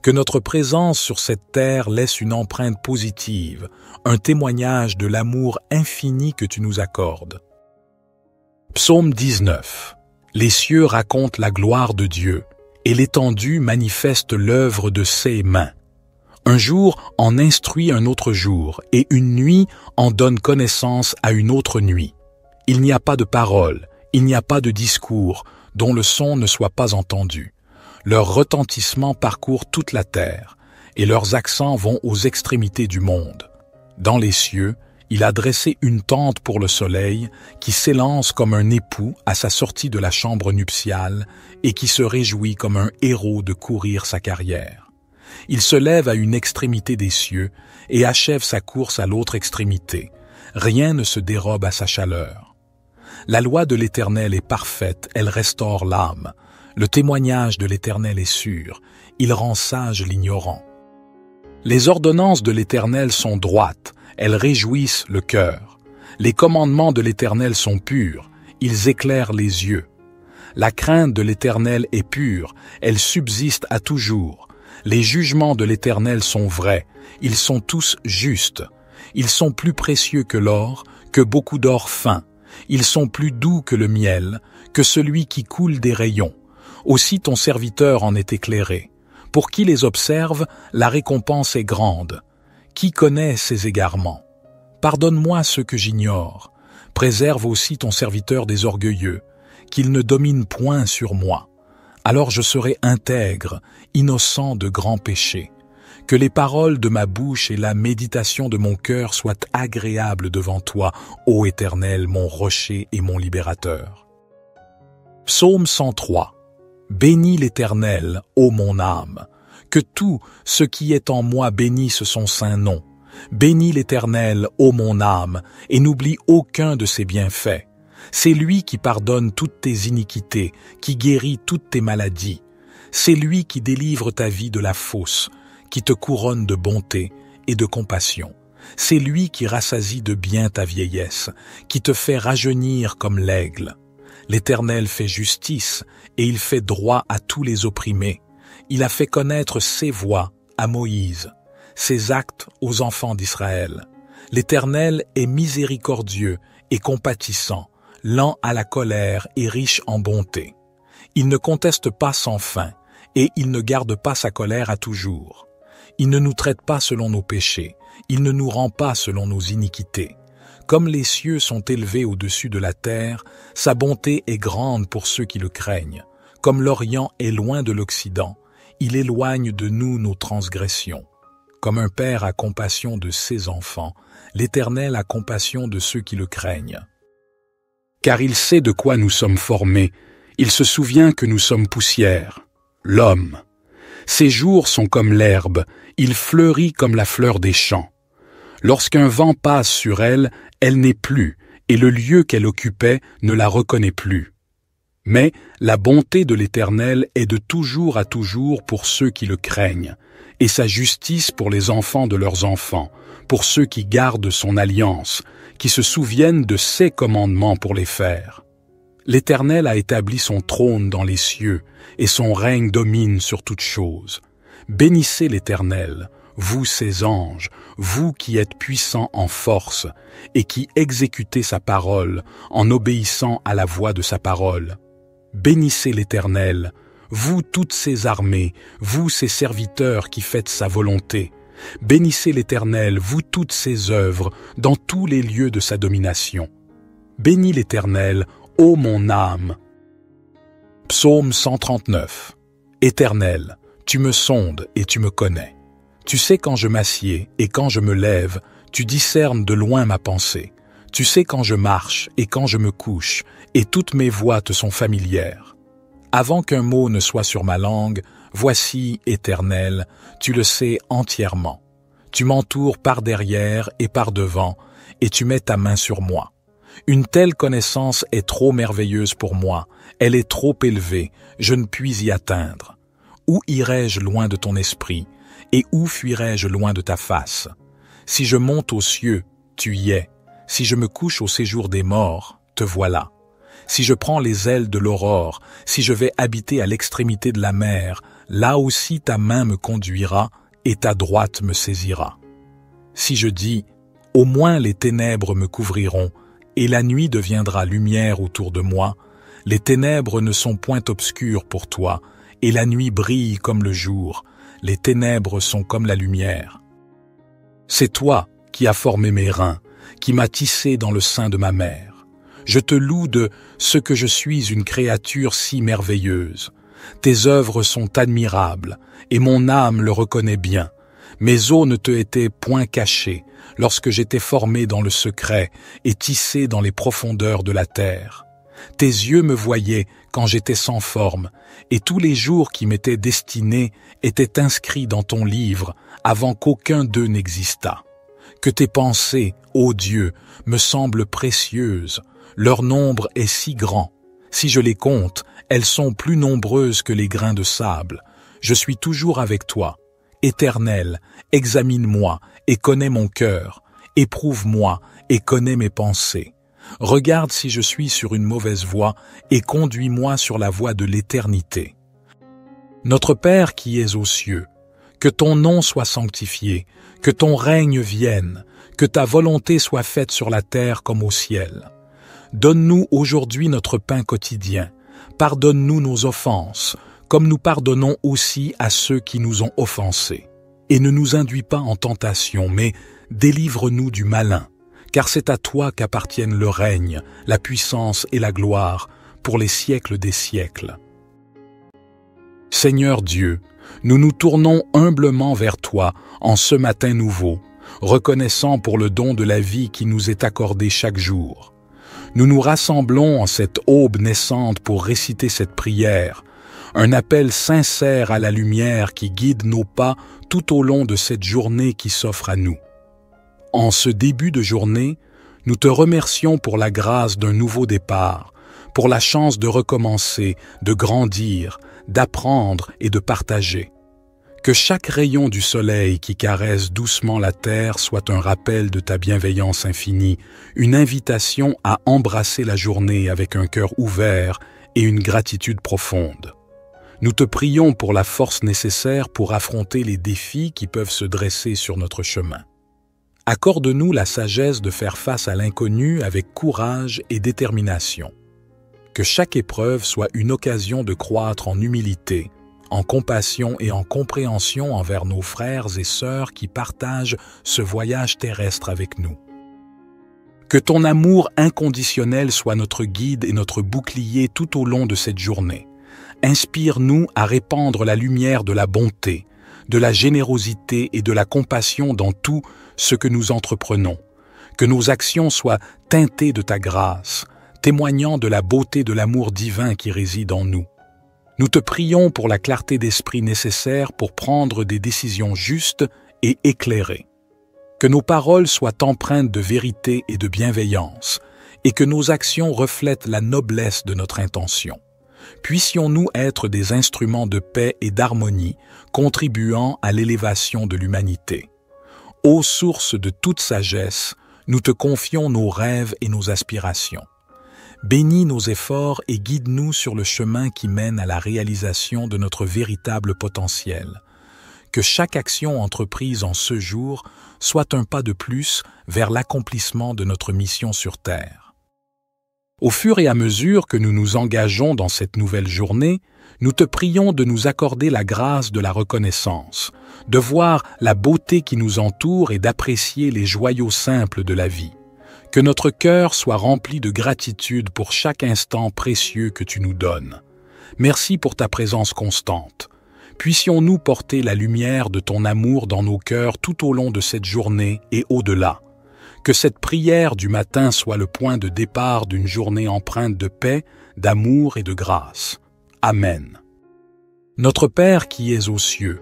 Que notre présence sur cette terre laisse une empreinte positive, un témoignage de l'amour infini que tu nous accordes. Psaume 19. Les cieux racontent la gloire de Dieu, et l'étendue manifeste l'œuvre de ses mains. Un jour en instruit un autre jour, et une nuit en donne connaissance à une autre nuit. Il n'y a pas de parole, il n'y a pas de discours, dont le son ne soit pas entendu. Leur retentissement parcourt toute la terre, et leurs accents vont aux extrémités du monde. Dans les cieux, il a dressé une tente pour le soleil, qui s'élance comme un époux à sa sortie de la chambre nuptiale, et qui se réjouit comme un héros de courir sa carrière. Il se lève à une extrémité des cieux, et achève sa course à l'autre extrémité. Rien ne se dérobe à sa chaleur. La loi de l'Éternel est parfaite, elle restaure l'âme. Le témoignage de l'Éternel est sûr, il rend sage l'ignorant. Les ordonnances de l'Éternel sont droites, elles réjouissent le cœur. Les commandements de l'Éternel sont purs, ils éclairent les yeux. La crainte de l'Éternel est pure, elle subsiste à toujours. Les jugements de l'Éternel sont vrais, ils sont tous justes. Ils sont plus précieux que l'or, que beaucoup d'or fin. Ils sont plus doux que le miel, que celui qui coule des rayons. Aussi ton serviteur en est éclairé. Pour qui les observe, la récompense est grande. Qui connaît ses égarements? Pardonne-moi ce que j'ignore. Préserve aussi ton serviteur des orgueilleux, qu'il ne domine point sur moi. Alors je serai intègre, innocent de grands péchés. Que les paroles de ma bouche et la méditation de mon cœur soient agréables devant toi, ô Éternel, mon rocher et mon libérateur. Psaume 103. Bénis l'Éternel, ô mon âme. Que tout ce qui est en moi bénisse son saint nom. Bénis l'Éternel, ô mon âme, et n'oublie aucun de ses bienfaits. C'est lui qui pardonne toutes tes iniquités, qui guérit toutes tes maladies. C'est lui qui délivre ta vie de la fosse, qui te couronne de bonté et de compassion. C'est lui qui rassasie de bien ta vieillesse, qui te fait rajeunir comme l'aigle. L'Éternel fait justice, et il fait droit à tous les opprimés. Il a fait connaître ses voies à Moïse, ses actes aux enfants d'Israël. L'Éternel est miséricordieux et compatissant, lent à la colère et riche en bonté. Il ne conteste pas sans fin, et il ne garde pas sa colère à toujours. Il ne nous traite pas selon nos péchés, il ne nous rend pas selon nos iniquités. Comme les cieux sont élevés au-dessus de la terre, sa bonté est grande pour ceux qui le craignent. Comme l'Orient est loin de l'Occident, il éloigne de nous nos transgressions. Comme un père a compassion de ses enfants, l'Éternel a compassion de ceux qui le craignent. Car il sait de quoi nous sommes formés, il se souvient que nous sommes poussière, l'homme. Ses jours sont comme l'herbe, il fleurit comme la fleur des champs. Lorsqu'un vent passe sur elle, elle n'est plus, et le lieu qu'elle occupait ne la reconnaît plus. Mais la bonté de l'Éternel est de toujours à toujours pour ceux qui le craignent, et sa justice pour les enfants de leurs enfants, pour ceux qui gardent son alliance, qui se souviennent de ses commandements pour les faire. L'Éternel a établi son trône dans les cieux, et son règne domine sur toutes choses. Bénissez l'Éternel, vous ses anges, vous qui êtes puissants en force, et qui exécutez sa parole en obéissant à la voix de sa parole. Bénissez l'Éternel, vous toutes ses armées, vous ses serviteurs qui faites sa volonté. Bénissez l'Éternel, vous toutes ses œuvres, dans tous les lieux de sa domination. Bénis l'Éternel, ô mon âme. Psaume 139. Éternel, tu me sondes et tu me connais. Tu sais quand je m'assieds et quand je me lève, tu discernes de loin ma pensée. Tu sais quand je marche et quand je me couche, et toutes mes voies te sont familières. Avant qu'un mot ne soit sur ma langue, voici, Éternel, tu le sais entièrement. Tu m'entoures par derrière et par devant, et tu mets ta main sur moi. Une telle connaissance est trop merveilleuse pour moi, elle est trop élevée, je ne puis y atteindre. Où irai-je loin de ton esprit, et où fuirai-je loin de ta face? Si je monte aux cieux, tu y es. Si je me couche au séjour des morts, te voilà. Si je prends les ailes de l'aurore, si je vais habiter à l'extrémité de la mer, là aussi ta main me conduira et ta droite me saisira. Si je dis, au moins les ténèbres me couvriront, et la nuit deviendra lumière autour de moi, les ténèbres ne sont point obscures pour toi, et la nuit brille comme le jour, les ténèbres sont comme la lumière. C'est toi qui as formé mes reins, qui m'as tissé dans le sein de ma mère. Je te loue de ce que je suis une créature si merveilleuse. Tes œuvres sont admirables, et mon âme le reconnaît bien. Mes os ne te étaient point cachés, lorsque j'étais formé dans le secret et tissé dans les profondeurs de la terre. Tes yeux me voyaient quand j'étais sans forme, et tous les jours qui m'étaient destinés étaient inscrits dans ton livre avant qu'aucun d'eux n'existât. Que tes pensées, ô Dieu, me semblent précieuses, leur nombre est si grand. Si je les compte, elles sont plus nombreuses que les grains de sable. Je suis toujours avec toi. Éternel, examine-moi et connais mon cœur. Éprouve-moi et connais mes pensées. Regarde si je suis sur une mauvaise voie et conduis-moi sur la voie de l'éternité. Notre Père qui es aux cieux, que ton nom soit sanctifié, que ton règne vienne, que ta volonté soit faite sur la terre comme au ciel. Donne-nous aujourd'hui notre pain quotidien. Pardonne-nous nos offenses, comme nous pardonnons aussi à ceux qui nous ont offensés. Et ne nous induis pas en tentation, mais délivre-nous du malin, car c'est à toi qu'appartiennent le règne, la puissance et la gloire, pour les siècles des siècles. Seigneur Dieu, nous nous tournons humblement vers toi en ce matin nouveau, reconnaissant pour le don de la vie qui nous est accordé chaque jour. Nous nous rassemblons en cette aube naissante pour réciter cette prière, un appel sincère à la lumière qui guide nos pas tout au long de cette journée qui s'offre à nous. En ce début de journée, nous te remercions pour la grâce d'un nouveau départ, pour la chance de recommencer, de grandir, d'apprendre et de partager. Que chaque rayon du soleil qui caresse doucement la terre soit un rappel de ta bienveillance infinie, une invitation à embrasser la journée avec un cœur ouvert et une gratitude profonde. Nous te prions pour la force nécessaire pour affronter les défis qui peuvent se dresser sur notre chemin. Accorde-nous la sagesse de faire face à l'inconnu avec courage et détermination. Que chaque épreuve soit une occasion de croître en humilité, en compassion et en compréhension envers nos frères et sœurs qui partagent ce voyage terrestre avec nous. Que ton amour inconditionnel soit notre guide et notre bouclier tout au long de cette journée. Inspire-nous à répandre la lumière de la bonté, de la générosité et de la compassion dans tout ce que nous entreprenons. Que nos actions soient teintées de ta grâce, témoignant de la beauté de l'amour divin qui réside en nous. Nous te prions pour la clarté d'esprit nécessaire pour prendre des décisions justes et éclairées. Que nos paroles soient empreintes de vérité et de bienveillance, et que nos actions reflètent la noblesse de notre intention. Puissions-nous être des instruments de paix et d'harmonie, contribuant à l'élévation de l'humanité. Ô source de toute sagesse, nous te confions nos rêves et nos aspirations. Bénis nos efforts et guide-nous sur le chemin qui mène à la réalisation de notre véritable potentiel. Que chaque action entreprise en ce jour soit un pas de plus vers l'accomplissement de notre mission sur Terre. Au fur et à mesure que nous nous engageons dans cette nouvelle journée, nous te prions de nous accorder la grâce de la reconnaissance, de voir la beauté qui nous entoure et d'apprécier les joyaux simples de la vie. Que notre cœur soit rempli de gratitude pour chaque instant précieux que tu nous donnes. Merci pour ta présence constante. Puissions-nous porter la lumière de ton amour dans nos cœurs tout au long de cette journée et au-delà. Que cette prière du matin soit le point de départ d'une journée empreinte de paix, d'amour et de grâce. Amen. Notre Père qui es aux cieux,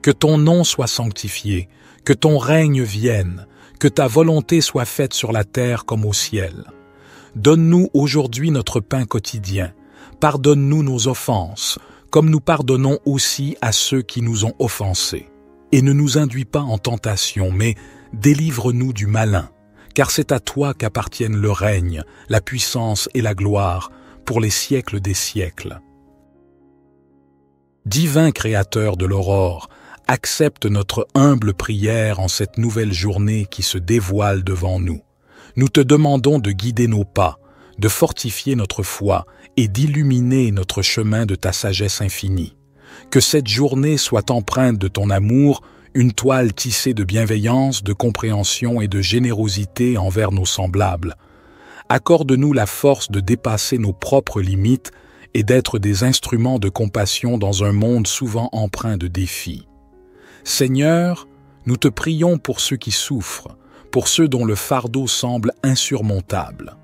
que ton nom soit sanctifié, que ton règne vienne, que ta volonté soit faite sur la terre comme au ciel. Donne-nous aujourd'hui notre pain quotidien. Pardonne-nous nos offenses, comme nous pardonnons aussi à ceux qui nous ont offensés. Et ne nous induis pas en tentation, mais délivre-nous du malin, car c'est à toi qu'appartiennent le règne, la puissance et la gloire, pour les siècles des siècles. Divin Créateur de l'aurore, accepte notre humble prière en cette nouvelle journée qui se dévoile devant nous. Nous te demandons de guider nos pas, de fortifier notre foi et d'illuminer notre chemin de ta sagesse infinie. Que cette journée soit empreinte de ton amour, une toile tissée de bienveillance, de compréhension et de générosité envers nos semblables. Accorde-nous la force de dépasser nos propres limites et d'être des instruments de compassion dans un monde souvent empreint de défis. Seigneur, nous te prions pour ceux qui souffrent, pour ceux dont le fardeau semble insurmontable.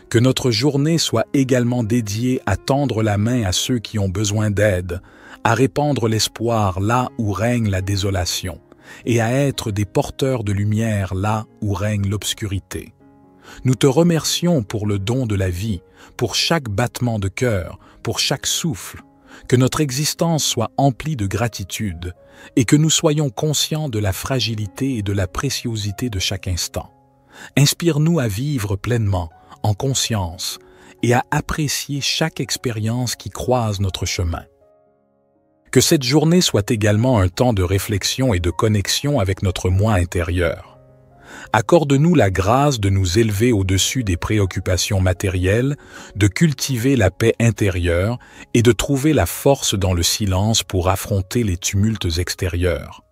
Que notre journée soit également dédiée à tendre la main à ceux qui ont besoin d'aide, à répandre l'espoir là où règne la désolation, et à être des porteurs de lumière là où règne l'obscurité. Nous te remercions pour le don de la vie, pour chaque battement de cœur, pour chaque souffle, que notre existence soit emplie de gratitude et que nous soyons conscients de la fragilité et de la préciosité de chaque instant. Inspire-nous à vivre pleinement, en conscience, et à apprécier chaque expérience qui croise notre chemin. Que cette journée soit également un temps de réflexion et de connexion avec notre moi intérieur. Accorde-nous la grâce de nous élever au-dessus des préoccupations matérielles, de cultiver la paix intérieure et de trouver la force dans le silence pour affronter les tumultes extérieurs.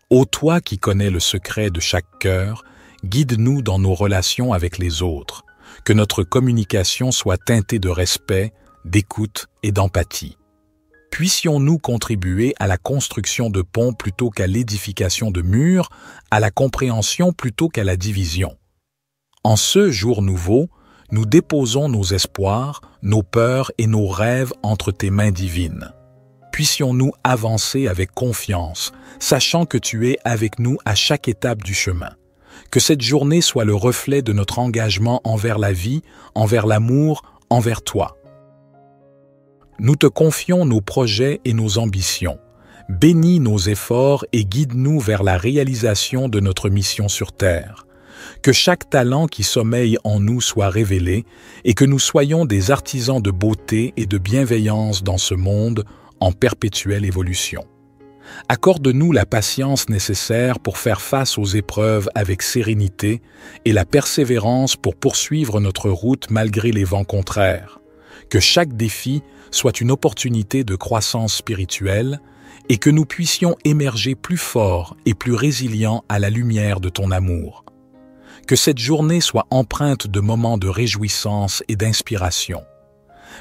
Ô toi qui connais le secret de chaque cœur, guide-nous dans nos relations avec les autres, que notre communication soit teintée de respect, d'écoute et d'empathie. Puissions-nous contribuer à la construction de ponts plutôt qu'à l'édification de murs, à la compréhension plutôt qu'à la division. En ce jour nouveau, nous déposons nos espoirs, nos peurs et nos rêves entre tes mains divines. Puissions-nous avancer avec confiance, sachant que tu es avec nous à chaque étape du chemin. Que cette journée soit le reflet de notre engagement envers la vie, envers l'amour, envers toi. Nous te confions nos projets et nos ambitions. Bénis nos efforts et guide-nous vers la réalisation de notre mission sur Terre. Que chaque talent qui sommeille en nous soit révélé et que nous soyons des artisans de beauté et de bienveillance dans ce monde en perpétuelle évolution. Accorde-nous la patience nécessaire pour faire face aux épreuves avec sérénité et la persévérance pour poursuivre notre route malgré les vents contraires. Que chaque défi soit une opportunité de croissance spirituelle et que nous puissions émerger plus forts et plus résilients à la lumière de ton amour. Que cette journée soit empreinte de moments de réjouissance et d'inspiration.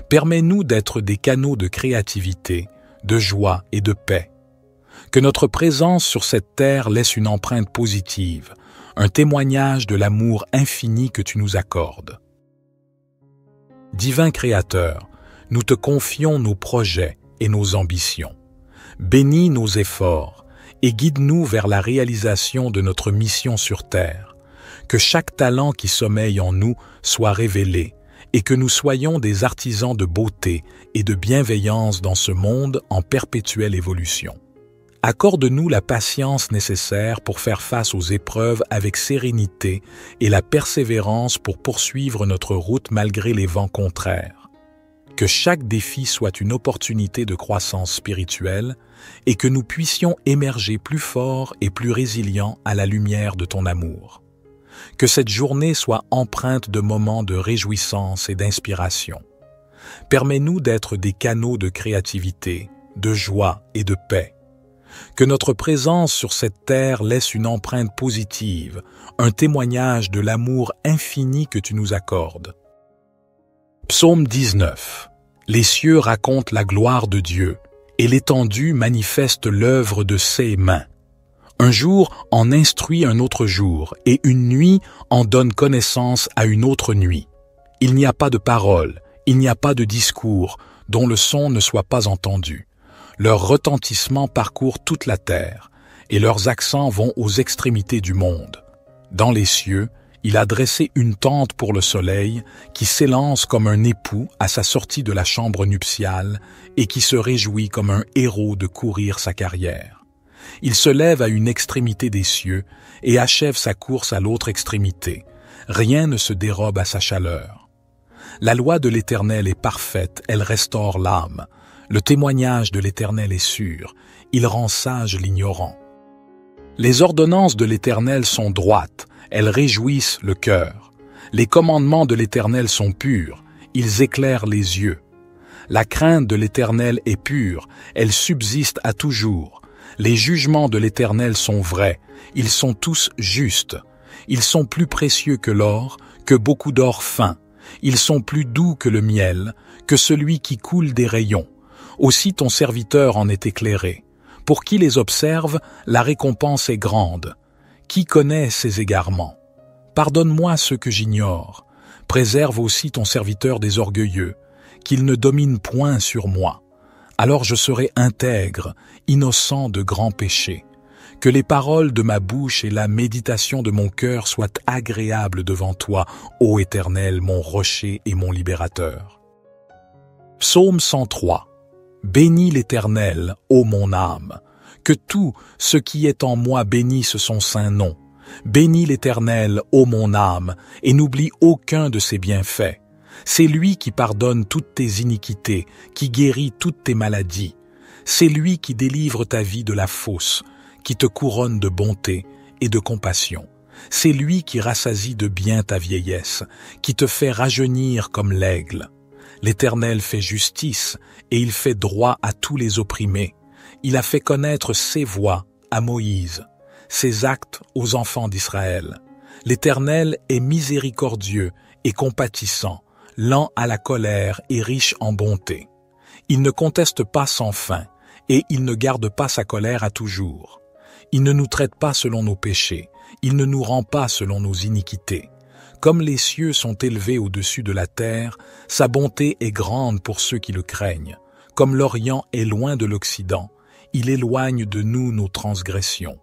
Permets-nous d'être des canaux de créativité, de joie et de paix. Que notre présence sur cette terre laisse une empreinte positive, un témoignage de l'amour infini que tu nous accordes. Divin Créateur, nous te confions nos projets et nos ambitions. Bénis nos efforts et guide-nous vers la réalisation de notre mission sur Terre. Que chaque talent qui sommeille en nous soit révélé et que nous soyons des artisans de beauté et de bienveillance dans ce monde en perpétuelle évolution. Accorde-nous la patience nécessaire pour faire face aux épreuves avec sérénité et la persévérance pour poursuivre notre route malgré les vents contraires. Que chaque défi soit une opportunité de croissance spirituelle et que nous puissions émerger plus forts et plus résilients à la lumière de ton amour. Que cette journée soit empreinte de moments de réjouissance et d'inspiration. Permets-nous d'être des canaux de créativité, de joie et de paix. Que notre présence sur cette terre laisse une empreinte positive, un témoignage de l'amour infini que tu nous accordes. Psaume 19. Les cieux racontent la gloire de Dieu, et l'étendue manifeste l'œuvre de ses mains. Un jour en instruit un autre jour, et une nuit en donne connaissance à une autre nuit. Il n'y a pas de parole, il n'y a pas de discours, dont le son ne soit pas entendu. Leur retentissement parcourt toute la terre, et leurs accents vont aux extrémités du monde. Dans les cieux, Il a dressé une tente pour le soleil qui s'élance comme un époux à sa sortie de la chambre nuptiale et qui se réjouit comme un héros de courir sa carrière. Il se lève à une extrémité des cieux et achève sa course à l'autre extrémité. Rien ne se dérobe à sa chaleur. La loi de l'Éternel est parfaite, elle restaure l'âme. Le témoignage de l'Éternel est sûr, il rend sage l'ignorant. Les ordonnances de l'Éternel sont droites, elles réjouissent le cœur. Les commandements de l'Éternel sont purs, ils éclairent les yeux. La crainte de l'Éternel est pure, elle subsiste à toujours. Les jugements de l'Éternel sont vrais, ils sont tous justes. Ils sont plus précieux que l'or, que beaucoup d'or fin. Ils sont plus doux que le miel, que celui qui coule des rayons. Aussi ton serviteur en est éclairé. Pour qui les observe, la récompense est grande. Qui connaît ses égarements? Pardonne-moi ce que j'ignore. Préserve aussi ton serviteur des orgueilleux, qu'il ne domine point sur moi. Alors je serai intègre, innocent de grands péchés. Que les paroles de ma bouche et la méditation de mon cœur soient agréables devant toi, ô Éternel, mon rocher et mon libérateur. Psaume 103. Bénis l'Éternel, ô mon âme. Que tout ce qui est en moi bénisse son saint nom. Bénis l'Éternel, ô mon âme, et n'oublie aucun de ses bienfaits. C'est lui qui pardonne toutes tes iniquités, qui guérit toutes tes maladies. C'est lui qui délivre ta vie de la fosse, qui te couronne de bonté et de compassion. C'est lui qui rassasie de bien ta vieillesse, qui te fait rajeunir comme l'aigle. L'Éternel fait justice et il fait droit à tous les opprimés. Il a fait connaître ses voies à Moïse, ses actes aux enfants d'Israël. L'Éternel est miséricordieux et compatissant, lent à la colère et riche en bonté. Il ne conteste pas sans fin et il ne garde pas sa colère à toujours. Il ne nous traite pas selon nos péchés, il ne nous rend pas selon nos iniquités. Comme les cieux sont élevés au-dessus de la terre, sa bonté est grande pour ceux qui le craignent. Comme l'Orient est loin de l'Occident, il éloigne de nous nos transgressions.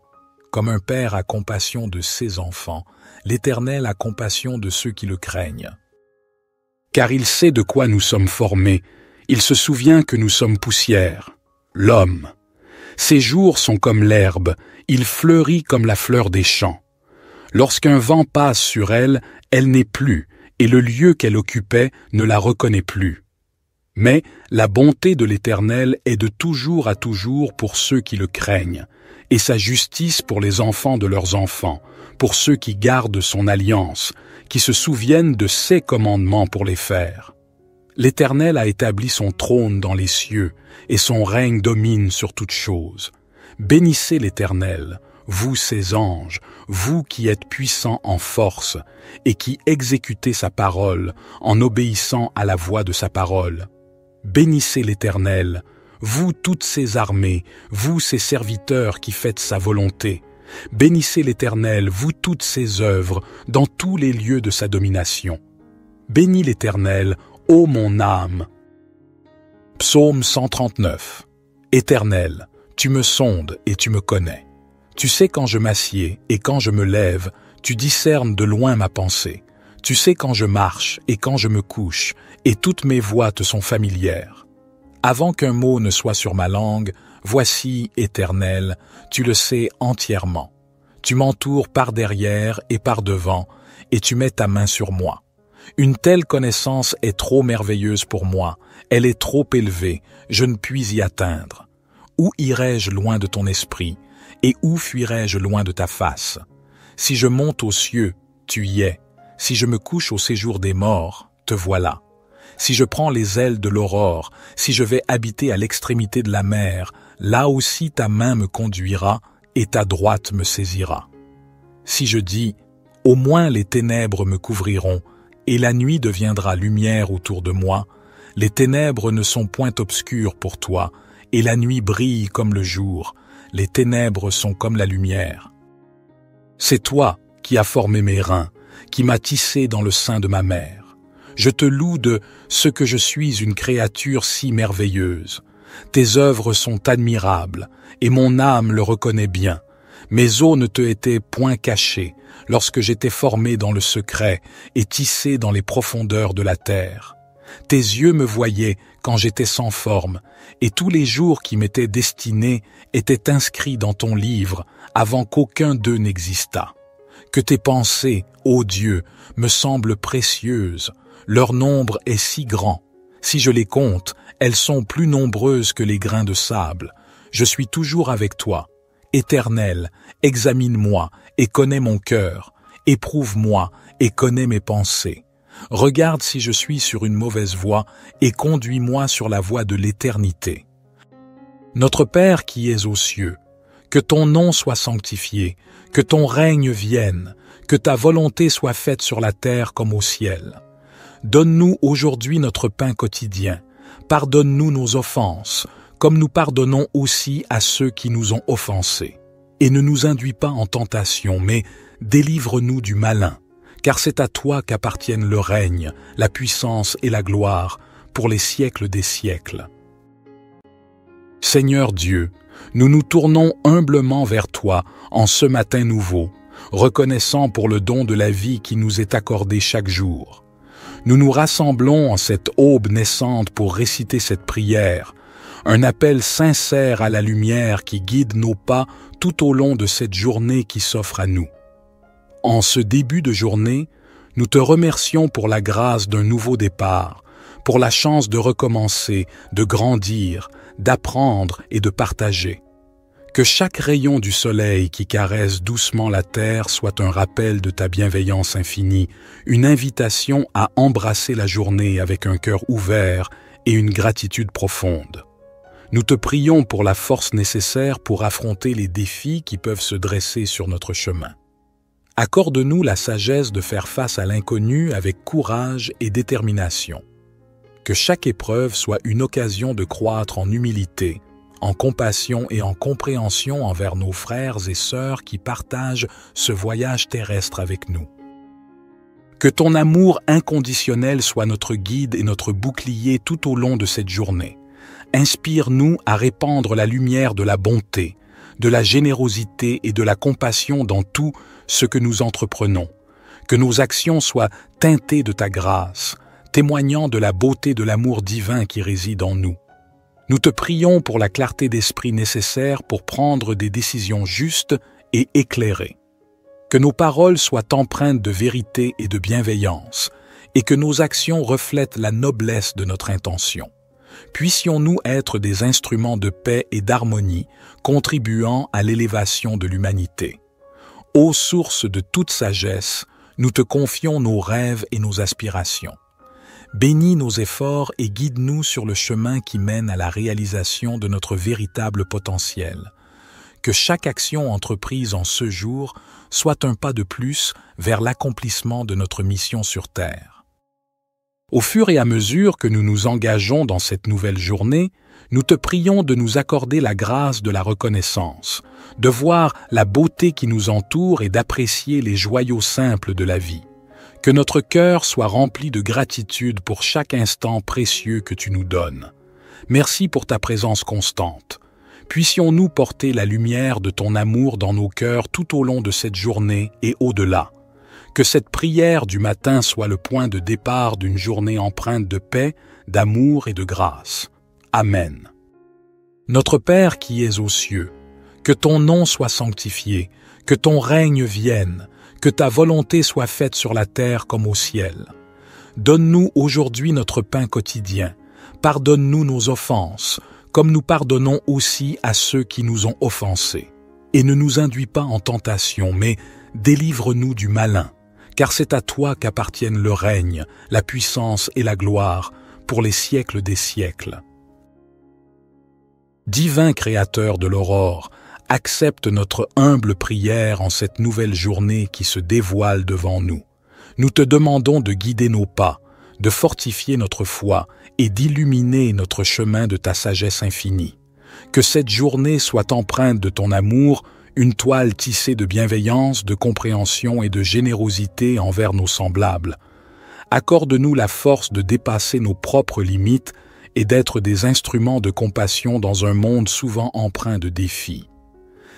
Comme un père a compassion de ses enfants, l'Éternel a compassion de ceux qui le craignent. Car il sait de quoi nous sommes formés, il se souvient que nous sommes poussière, l'homme. Ses jours sont comme l'herbe, il fleurit comme la fleur des champs. Lorsqu'un vent passe sur elle, elle n'est plus, et le lieu qu'elle occupait ne la reconnaît plus. Mais la bonté de l'Éternel est de toujours à toujours pour ceux qui le craignent, et sa justice pour les enfants de leurs enfants, pour ceux qui gardent son alliance, qui se souviennent de ses commandements pour les faire. L'Éternel a établi son trône dans les cieux, et son règne domine sur toutes choses. Bénissez l'Éternel, vous ses anges, vous qui êtes puissants en force, et qui exécutez sa parole en obéissant à la voix de sa parole. Bénissez l'Éternel, vous toutes ses armées, vous ses serviteurs qui faites sa volonté. Bénissez l'Éternel, vous toutes ses œuvres, dans tous les lieux de sa domination. Bénis l'Éternel, ô mon âme. Psaume 139. Éternel, tu me sondes et tu me connais. Tu sais quand je m'assieds et quand je me lève, tu discernes de loin ma pensée. Tu sais quand je marche et quand je me couche, et toutes mes voies te sont familières. Avant qu'un mot ne soit sur ma langue, voici, Éternel, tu le sais entièrement. Tu m'entoures par derrière et par devant, et tu mets ta main sur moi. Une telle connaissance est trop merveilleuse pour moi, elle est trop élevée, je ne puis y atteindre. Où irai-je loin de ton esprit, et où fuirai-je loin de ta face? Si je monte aux cieux, tu y es. Si je me couche au séjour des morts, te voilà. Si je prends les ailes de l'aurore, si je vais habiter à l'extrémité de la mer, là aussi ta main me conduira et ta droite me saisira. Si je dis, au moins les ténèbres me couvriront, et la nuit deviendra lumière autour de moi, les ténèbres ne sont point obscures pour toi, et la nuit brille comme le jour, les ténèbres sont comme la lumière. C'est toi qui as formé mes reins, qui m'as tissé dans le sein de ma mère. Je te loue de ce que je suis une créature si merveilleuse. Tes œuvres sont admirables, et mon âme le reconnaît bien. Mes os ne te étaient point cachés lorsque j'étais formé dans le secret et tissé dans les profondeurs de la terre. Tes yeux me voyaient quand j'étais sans forme, et tous les jours qui m'étaient destinés étaient inscrits dans ton livre avant qu'aucun d'eux n'existât. Que tes pensées, ô Dieu, me semblent précieuses, leur nombre est si grand. Si je les compte, elles sont plus nombreuses que les grains de sable. Je suis toujours avec toi. Éternel, examine-moi et connais mon cœur. Éprouve-moi et connais mes pensées. Regarde si je suis sur une mauvaise voie et conduis-moi sur la voie de l'éternité. Notre Père qui es aux cieux, que ton nom soit sanctifié, que ton règne vienne, que ta volonté soit faite sur la terre comme au ciel. Donne-nous aujourd'hui notre pain quotidien. Pardonne-nous nos offenses, comme nous pardonnons aussi à ceux qui nous ont offensés. Et ne nous induis pas en tentation, mais délivre-nous du malin, car c'est à toi qu'appartiennent le règne, la puissance et la gloire, pour les siècles des siècles. Seigneur Dieu, nous nous tournons humblement vers toi en ce matin nouveau, reconnaissant pour le don de la vie qui nous est accordé chaque jour. Nous nous rassemblons en cette aube naissante pour réciter cette prière, un appel sincère à la lumière qui guide nos pas tout au long de cette journée qui s'offre à nous. En ce début de journée, nous te remercions pour la grâce d'un nouveau départ, pour la chance de recommencer, de grandir, d'apprendre et de partager. Que chaque rayon du soleil qui caresse doucement la terre soit un rappel de ta bienveillance infinie, une invitation à embrasser la journée avec un cœur ouvert et une gratitude profonde. Nous te prions pour la force nécessaire pour affronter les défis qui peuvent se dresser sur notre chemin. Accorde-nous la sagesse de faire face à l'inconnu avec courage et détermination. Que chaque épreuve soit une occasion de croître en humilité, en compassion et en compréhension envers nos frères et sœurs qui partagent ce voyage terrestre avec nous. Que ton amour inconditionnel soit notre guide et notre bouclier tout au long de cette journée. Inspire-nous à répandre la lumière de la bonté, de la générosité et de la compassion dans tout ce que nous entreprenons. Que nos actions soient teintées de ta grâce, témoignant de la beauté de l'amour divin qui réside en nous. Nous te prions pour la clarté d'esprit nécessaire pour prendre des décisions justes et éclairées. Que nos paroles soient empreintes de vérité et de bienveillance, et que nos actions reflètent la noblesse de notre intention. Puissions-nous être des instruments de paix et d'harmonie, contribuant à l'élévation de l'humanité. Ô source de toute sagesse, nous te confions nos rêves et nos aspirations. Bénis nos efforts et guide-nous sur le chemin qui mène à la réalisation de notre véritable potentiel. Que chaque action entreprise en ce jour soit un pas de plus vers l'accomplissement de notre mission sur Terre. Au fur et à mesure que nous nous engageons dans cette nouvelle journée, nous te prions de nous accorder la grâce de la reconnaissance, de voir la beauté qui nous entoure et d'apprécier les joyaux simples de la vie. Que notre cœur soit rempli de gratitude pour chaque instant précieux que tu nous donnes. Merci pour ta présence constante. Puissions-nous porter la lumière de ton amour dans nos cœurs tout au long de cette journée et au-delà. Que cette prière du matin soit le point de départ d'une journée empreinte de paix, d'amour et de grâce. Amen. Notre Père qui es aux cieux, que ton nom soit sanctifié, que ton règne vienne, que ta volonté soit faite sur la terre comme au ciel. Donne-nous aujourd'hui notre pain quotidien. Pardonne-nous nos offenses, comme nous pardonnons aussi à ceux qui nous ont offensés. Et ne nous induis pas en tentation, mais délivre-nous du malin, car c'est à toi qu'appartiennent le règne, la puissance et la gloire, pour les siècles des siècles. Divin Créateur de l'aurore, accepte notre humble prière en cette nouvelle journée qui se dévoile devant nous. Nous te demandons de guider nos pas, de fortifier notre foi et d'illuminer notre chemin de ta sagesse infinie. Que cette journée soit empreinte de ton amour, une toile tissée de bienveillance, de compréhension et de générosité envers nos semblables. Accorde-nous la force de dépasser nos propres limites et d'être des instruments de compassion dans un monde souvent empreint de défis.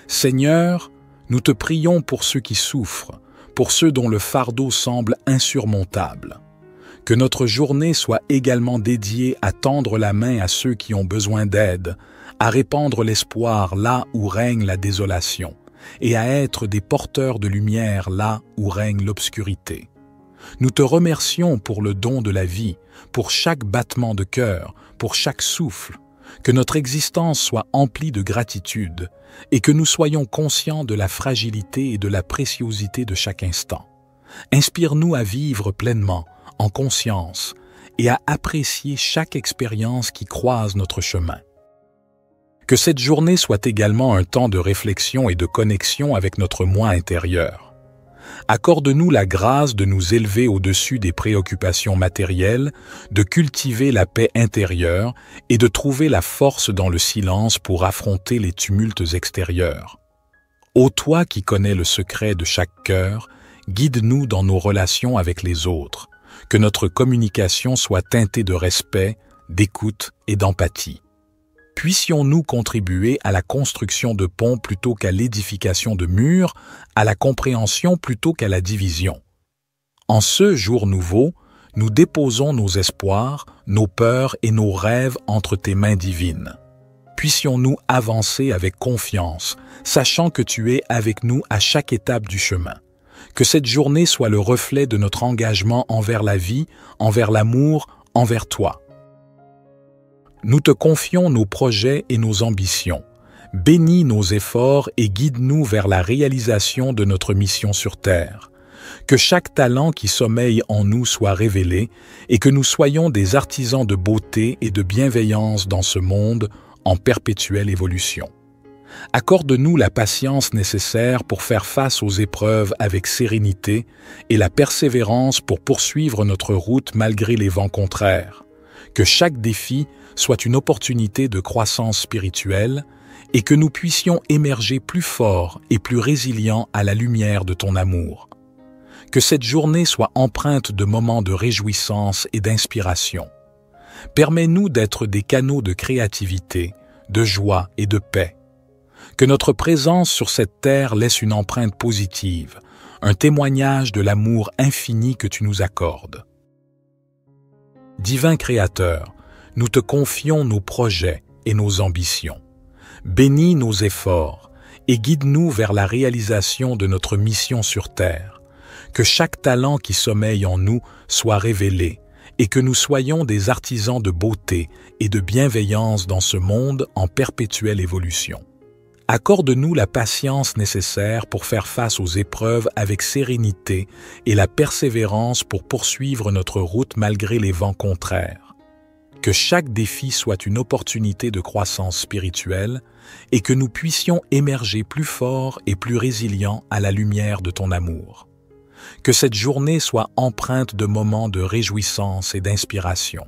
Seigneur, Nous te prions pour ceux qui souffrent, pour ceux dont le fardeau semble insurmontable. Que notre journée soit également dédiée à tendre la main à ceux qui ont besoin d'aide, à répandre l'espoir là où règne la désolation, et à être des porteurs de lumière là où règne l'obscurité. Nous te remercions pour le don de la vie, pour chaque battement de cœur, pour chaque souffle, que notre existence soit emplie de gratitude et que nous soyons conscients de la fragilité et de la préciosité de chaque instant. Inspire-nous à vivre pleinement, en conscience, et à apprécier chaque expérience qui croise notre chemin. Que cette journée soit également un temps de réflexion et de connexion avec notre moi intérieur. Accorde-nous la grâce de nous élever au-dessus des préoccupations matérielles, de cultiver la paix intérieure et de trouver la force dans le silence pour affronter les tumultes extérieurs. Ô toi qui connais le secret de chaque cœur, guide-nous dans nos relations avec les autres, que notre communication soit teintée de respect, d'écoute et d'empathie. Puissions-nous contribuer à la construction de ponts plutôt qu'à l'édification de murs, à la compréhension plutôt qu'à la division. En ce jour nouveau, nous déposons nos espoirs, nos peurs et nos rêves entre tes mains divines. Puissions-nous avancer avec confiance, sachant que tu es avec nous à chaque étape du chemin. Que cette journée soit le reflet de notre engagement envers la vie, envers l'amour, envers toi. Nous te confions nos projets et nos ambitions. Bénis nos efforts et guide-nous vers la réalisation de notre mission sur Terre. Que chaque talent qui sommeille en nous soit révélé et que nous soyons des artisans de beauté et de bienveillance dans ce monde en perpétuelle évolution. Accorde-nous la patience nécessaire pour faire face aux épreuves avec sérénité et la persévérance pour poursuivre notre route malgré les vents contraires. Que chaque défi soit une opportunité de croissance spirituelle et que nous puissions émerger plus forts et plus résilients à la lumière de ton amour. Que cette journée soit empreinte de moments de réjouissance et d'inspiration. Permets-nous d'être des canaux de créativité, de joie et de paix. Que notre présence sur cette terre laisse une empreinte positive, un témoignage de l'amour infini que tu nous accordes. Divin Créateur, nous te confions nos projets et nos ambitions. Bénis nos efforts et guide-nous vers la réalisation de notre mission sur Terre. Que chaque talent qui sommeille en nous soit révélé et que nous soyons des artisans de beauté et de bienveillance dans ce monde en perpétuelle évolution. Accorde-nous la patience nécessaire pour faire face aux épreuves avec sérénité et la persévérance pour poursuivre notre route malgré les vents contraires. Que chaque défi soit une opportunité de croissance spirituelle et que nous puissions émerger plus forts et plus résilients à la lumière de ton amour. Que cette journée soit empreinte de moments de réjouissance et d'inspiration.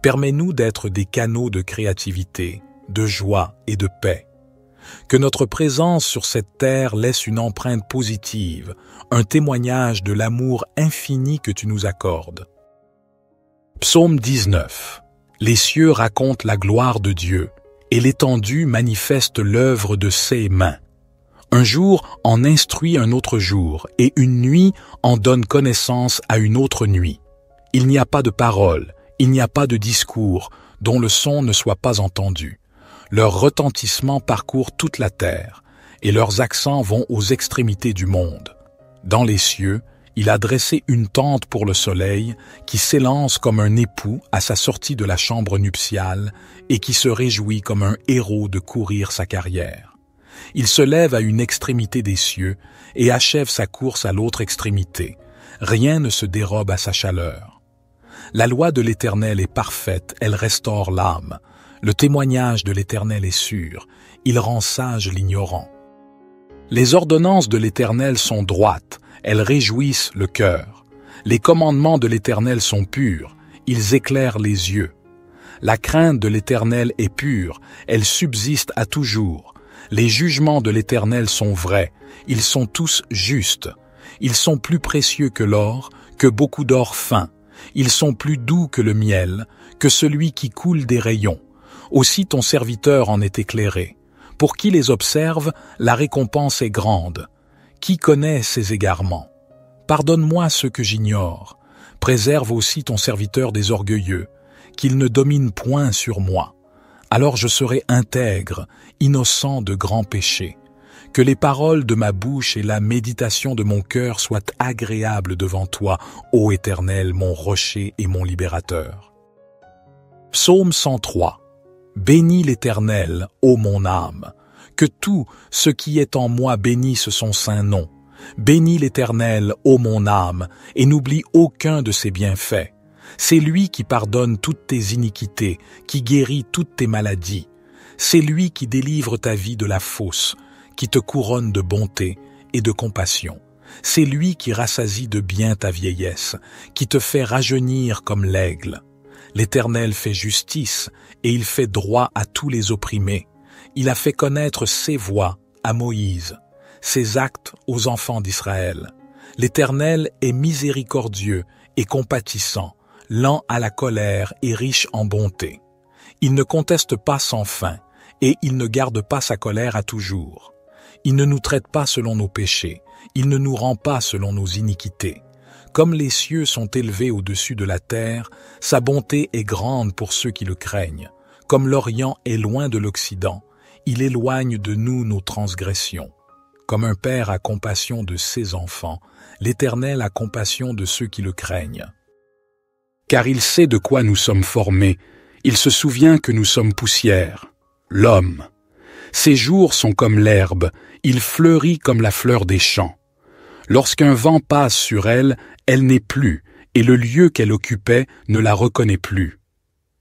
Permets-nous d'être des canaux de créativité, de joie et de paix. Que notre présence sur cette terre laisse une empreinte positive, un témoignage de l'amour infini que tu nous accordes. Psaume 19. Les cieux racontent la gloire de Dieu, et l'étendue manifeste l'œuvre de ses mains. Un jour en instruit un autre jour, et une nuit en donne connaissance à une autre nuit. Il n'y a pas de parole, il n'y a pas de discours, dont le son ne soit pas entendu. Leur retentissement parcourt toute la terre, et leurs accents vont aux extrémités du monde. Dans les cieux, il a dressé une tente pour le soleil, qui s'élance comme un époux à sa sortie de la chambre nuptiale, et qui se réjouit comme un héros de courir sa carrière. Il se lève à une extrémité des cieux, et achève sa course à l'autre extrémité. Rien ne se dérobe à sa chaleur. La loi de l'Éternel est parfaite, elle restaure l'âme. Le témoignage de l'Éternel est sûr, il rend sage l'ignorant. Les ordonnances de l'Éternel sont droites, elles réjouissent le cœur. Les commandements de l'Éternel sont purs, ils éclairent les yeux. La crainte de l'Éternel est pure, elle subsiste à toujours. Les jugements de l'Éternel sont vrais, ils sont tous justes. Ils sont plus précieux que l'or, que beaucoup d'or fin. Ils sont plus doux que le miel, que celui qui coule des rayons. Aussi ton serviteur en est éclairé. Pour qui les observe, la récompense est grande. Qui connaît ses égarements? Pardonne-moi ceux que j'ignore. Préserve aussi ton serviteur des orgueilleux, qu'il ne domine point sur moi. Alors je serai intègre, innocent de grands péchés. Que les paroles de ma bouche et la méditation de mon cœur soient agréables devant toi, ô Éternel, mon rocher et mon libérateur. Psaume 103. Bénis l'Éternel, ô mon âme. Que tout ce qui est en moi bénisse son saint nom. Bénis l'Éternel, ô mon âme, et n'oublie aucun de ses bienfaits. C'est lui qui pardonne toutes tes iniquités, qui guérit toutes tes maladies. C'est lui qui délivre ta vie de la fosse, qui te couronne de bonté et de compassion. C'est lui qui rassasie de bien ta vieillesse, qui te fait rajeunir comme l'aigle. L'Éternel fait justice, et il fait droit à tous les opprimés. Il a fait connaître ses voies à Moïse, ses actes aux enfants d'Israël. L'Éternel est miséricordieux et compatissant, lent à la colère et riche en bonté. Il ne conteste pas sans fin, et il ne garde pas sa colère à toujours. Il ne nous traite pas selon nos péchés, il ne nous rend pas selon nos iniquités. Comme les cieux sont élevés au-dessus de la terre, sa bonté est grande pour ceux qui le craignent. Comme l'Orient est loin de l'Occident, il éloigne de nous nos transgressions. Comme un père a compassion de ses enfants, l'Éternel a compassion de ceux qui le craignent. Car il sait de quoi nous sommes formés, il se souvient que nous sommes poussière. L'homme. Ses jours sont comme l'herbe, il fleurit comme la fleur des champs. Lorsqu'un vent passe sur elle, elle n'est plus, et le lieu qu'elle occupait ne la reconnaît plus.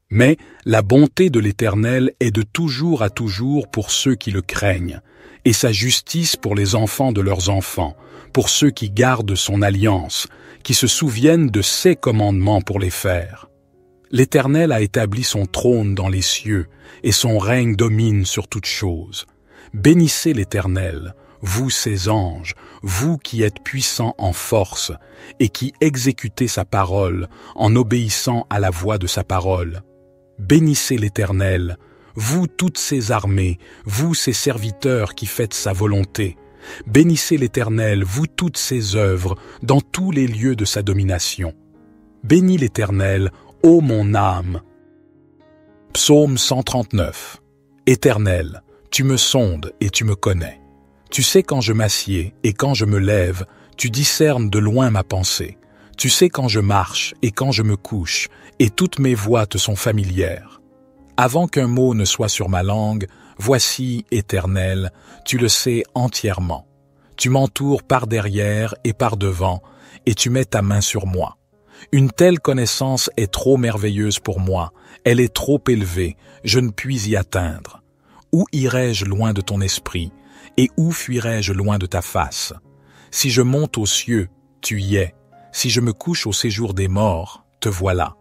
Mais la bonté de l'Éternel est de toujours à toujours pour ceux qui le craignent, et sa justice pour les enfants de leurs enfants, pour ceux qui gardent son alliance, qui se souviennent de ses commandements pour les faire. L'Éternel a établi son trône dans les cieux, et son règne domine sur toutes choses. Bénissez l'Éternel, vous ses anges, vous qui êtes puissants en force, et qui exécutez sa parole en obéissant à la voix de sa parole. Bénissez l'Éternel, vous toutes ses armées, vous ses serviteurs qui faites sa volonté. Bénissez l'Éternel, vous toutes ses œuvres, dans tous les lieux de sa domination. Bénis l'Éternel, ô mon âme. Psaume 139. Éternel, tu me sondes et tu me connais. Tu sais quand je m'assieds et quand je me lève, tu discernes de loin ma pensée. Tu sais quand je marche et quand je me couche, et toutes mes voies te sont familières. Avant qu'un mot ne soit sur ma langue, voici, Éternel, tu le sais entièrement. Tu m'entoures par derrière et par devant, et tu mets ta main sur moi. Une telle connaissance est trop merveilleuse pour moi, elle est trop élevée, je ne puis y atteindre. Où irai-je loin de ton esprit, et où fuirai-je loin de ta face? Si je monte aux cieux, tu y es. Si je me couche au séjour des morts, te voilà.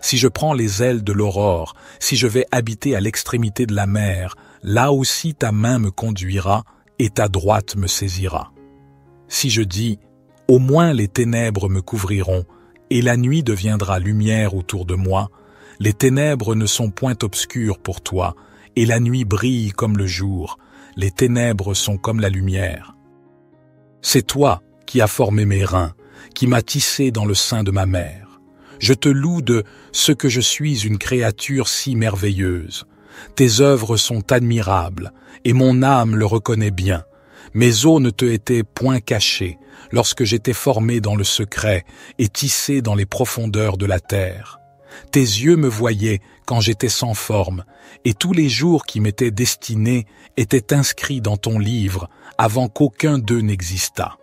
Si je prends les ailes de l'aurore, si je vais habiter à l'extrémité de la mer, là aussi ta main me conduira et ta droite me saisira. Si je dis, au moins les ténèbres me couvriront, et la nuit deviendra lumière autour de moi, les ténèbres ne sont point obscures pour toi, et la nuit brille comme le jour, les ténèbres sont comme la lumière. C'est toi qui as formé mes reins, qui m'as tissé dans le sein de ma mère. Je te loue de ce que je suis une créature si merveilleuse. Tes œuvres sont admirables, et mon âme le reconnaît bien. Mes os ne te étaient point cachés, lorsque j'étais formé dans le secret et tissé dans les profondeurs de la terre. Tes yeux me voyaient quand j'étais sans forme, et tous les jours qui m'étaient destinés étaient inscrits dans ton livre avant qu'aucun d'eux n'existât.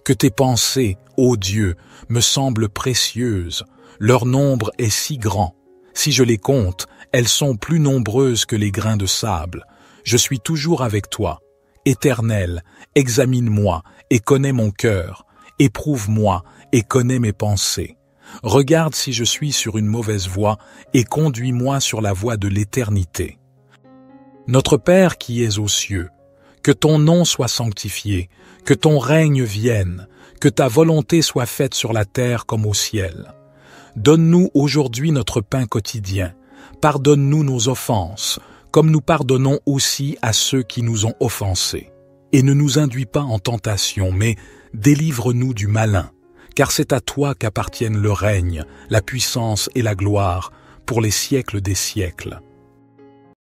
Que tes pensées, ô Dieu, me semblent précieuses, leur nombre est si grand. Si je les compte, elles sont plus nombreuses que les grains de sable. Je suis toujours avec toi. Éternel, examine-moi et connais mon cœur. Éprouve-moi et connais mes pensées. Regarde si je suis sur une mauvaise voie et conduis-moi sur la voie de l'éternité. Notre Père qui es aux cieux, que ton nom soit sanctifié, que ton règne vienne, que ta volonté soit faite sur la terre comme au ciel. Donne-nous aujourd'hui notre pain quotidien. Pardonne-nous nos offenses, comme nous pardonnons aussi à ceux qui nous ont offensés. Et ne nous induis pas en tentation, mais délivre-nous du malin, car c'est à toi qu'appartiennent le règne, la puissance et la gloire, pour les siècles des siècles.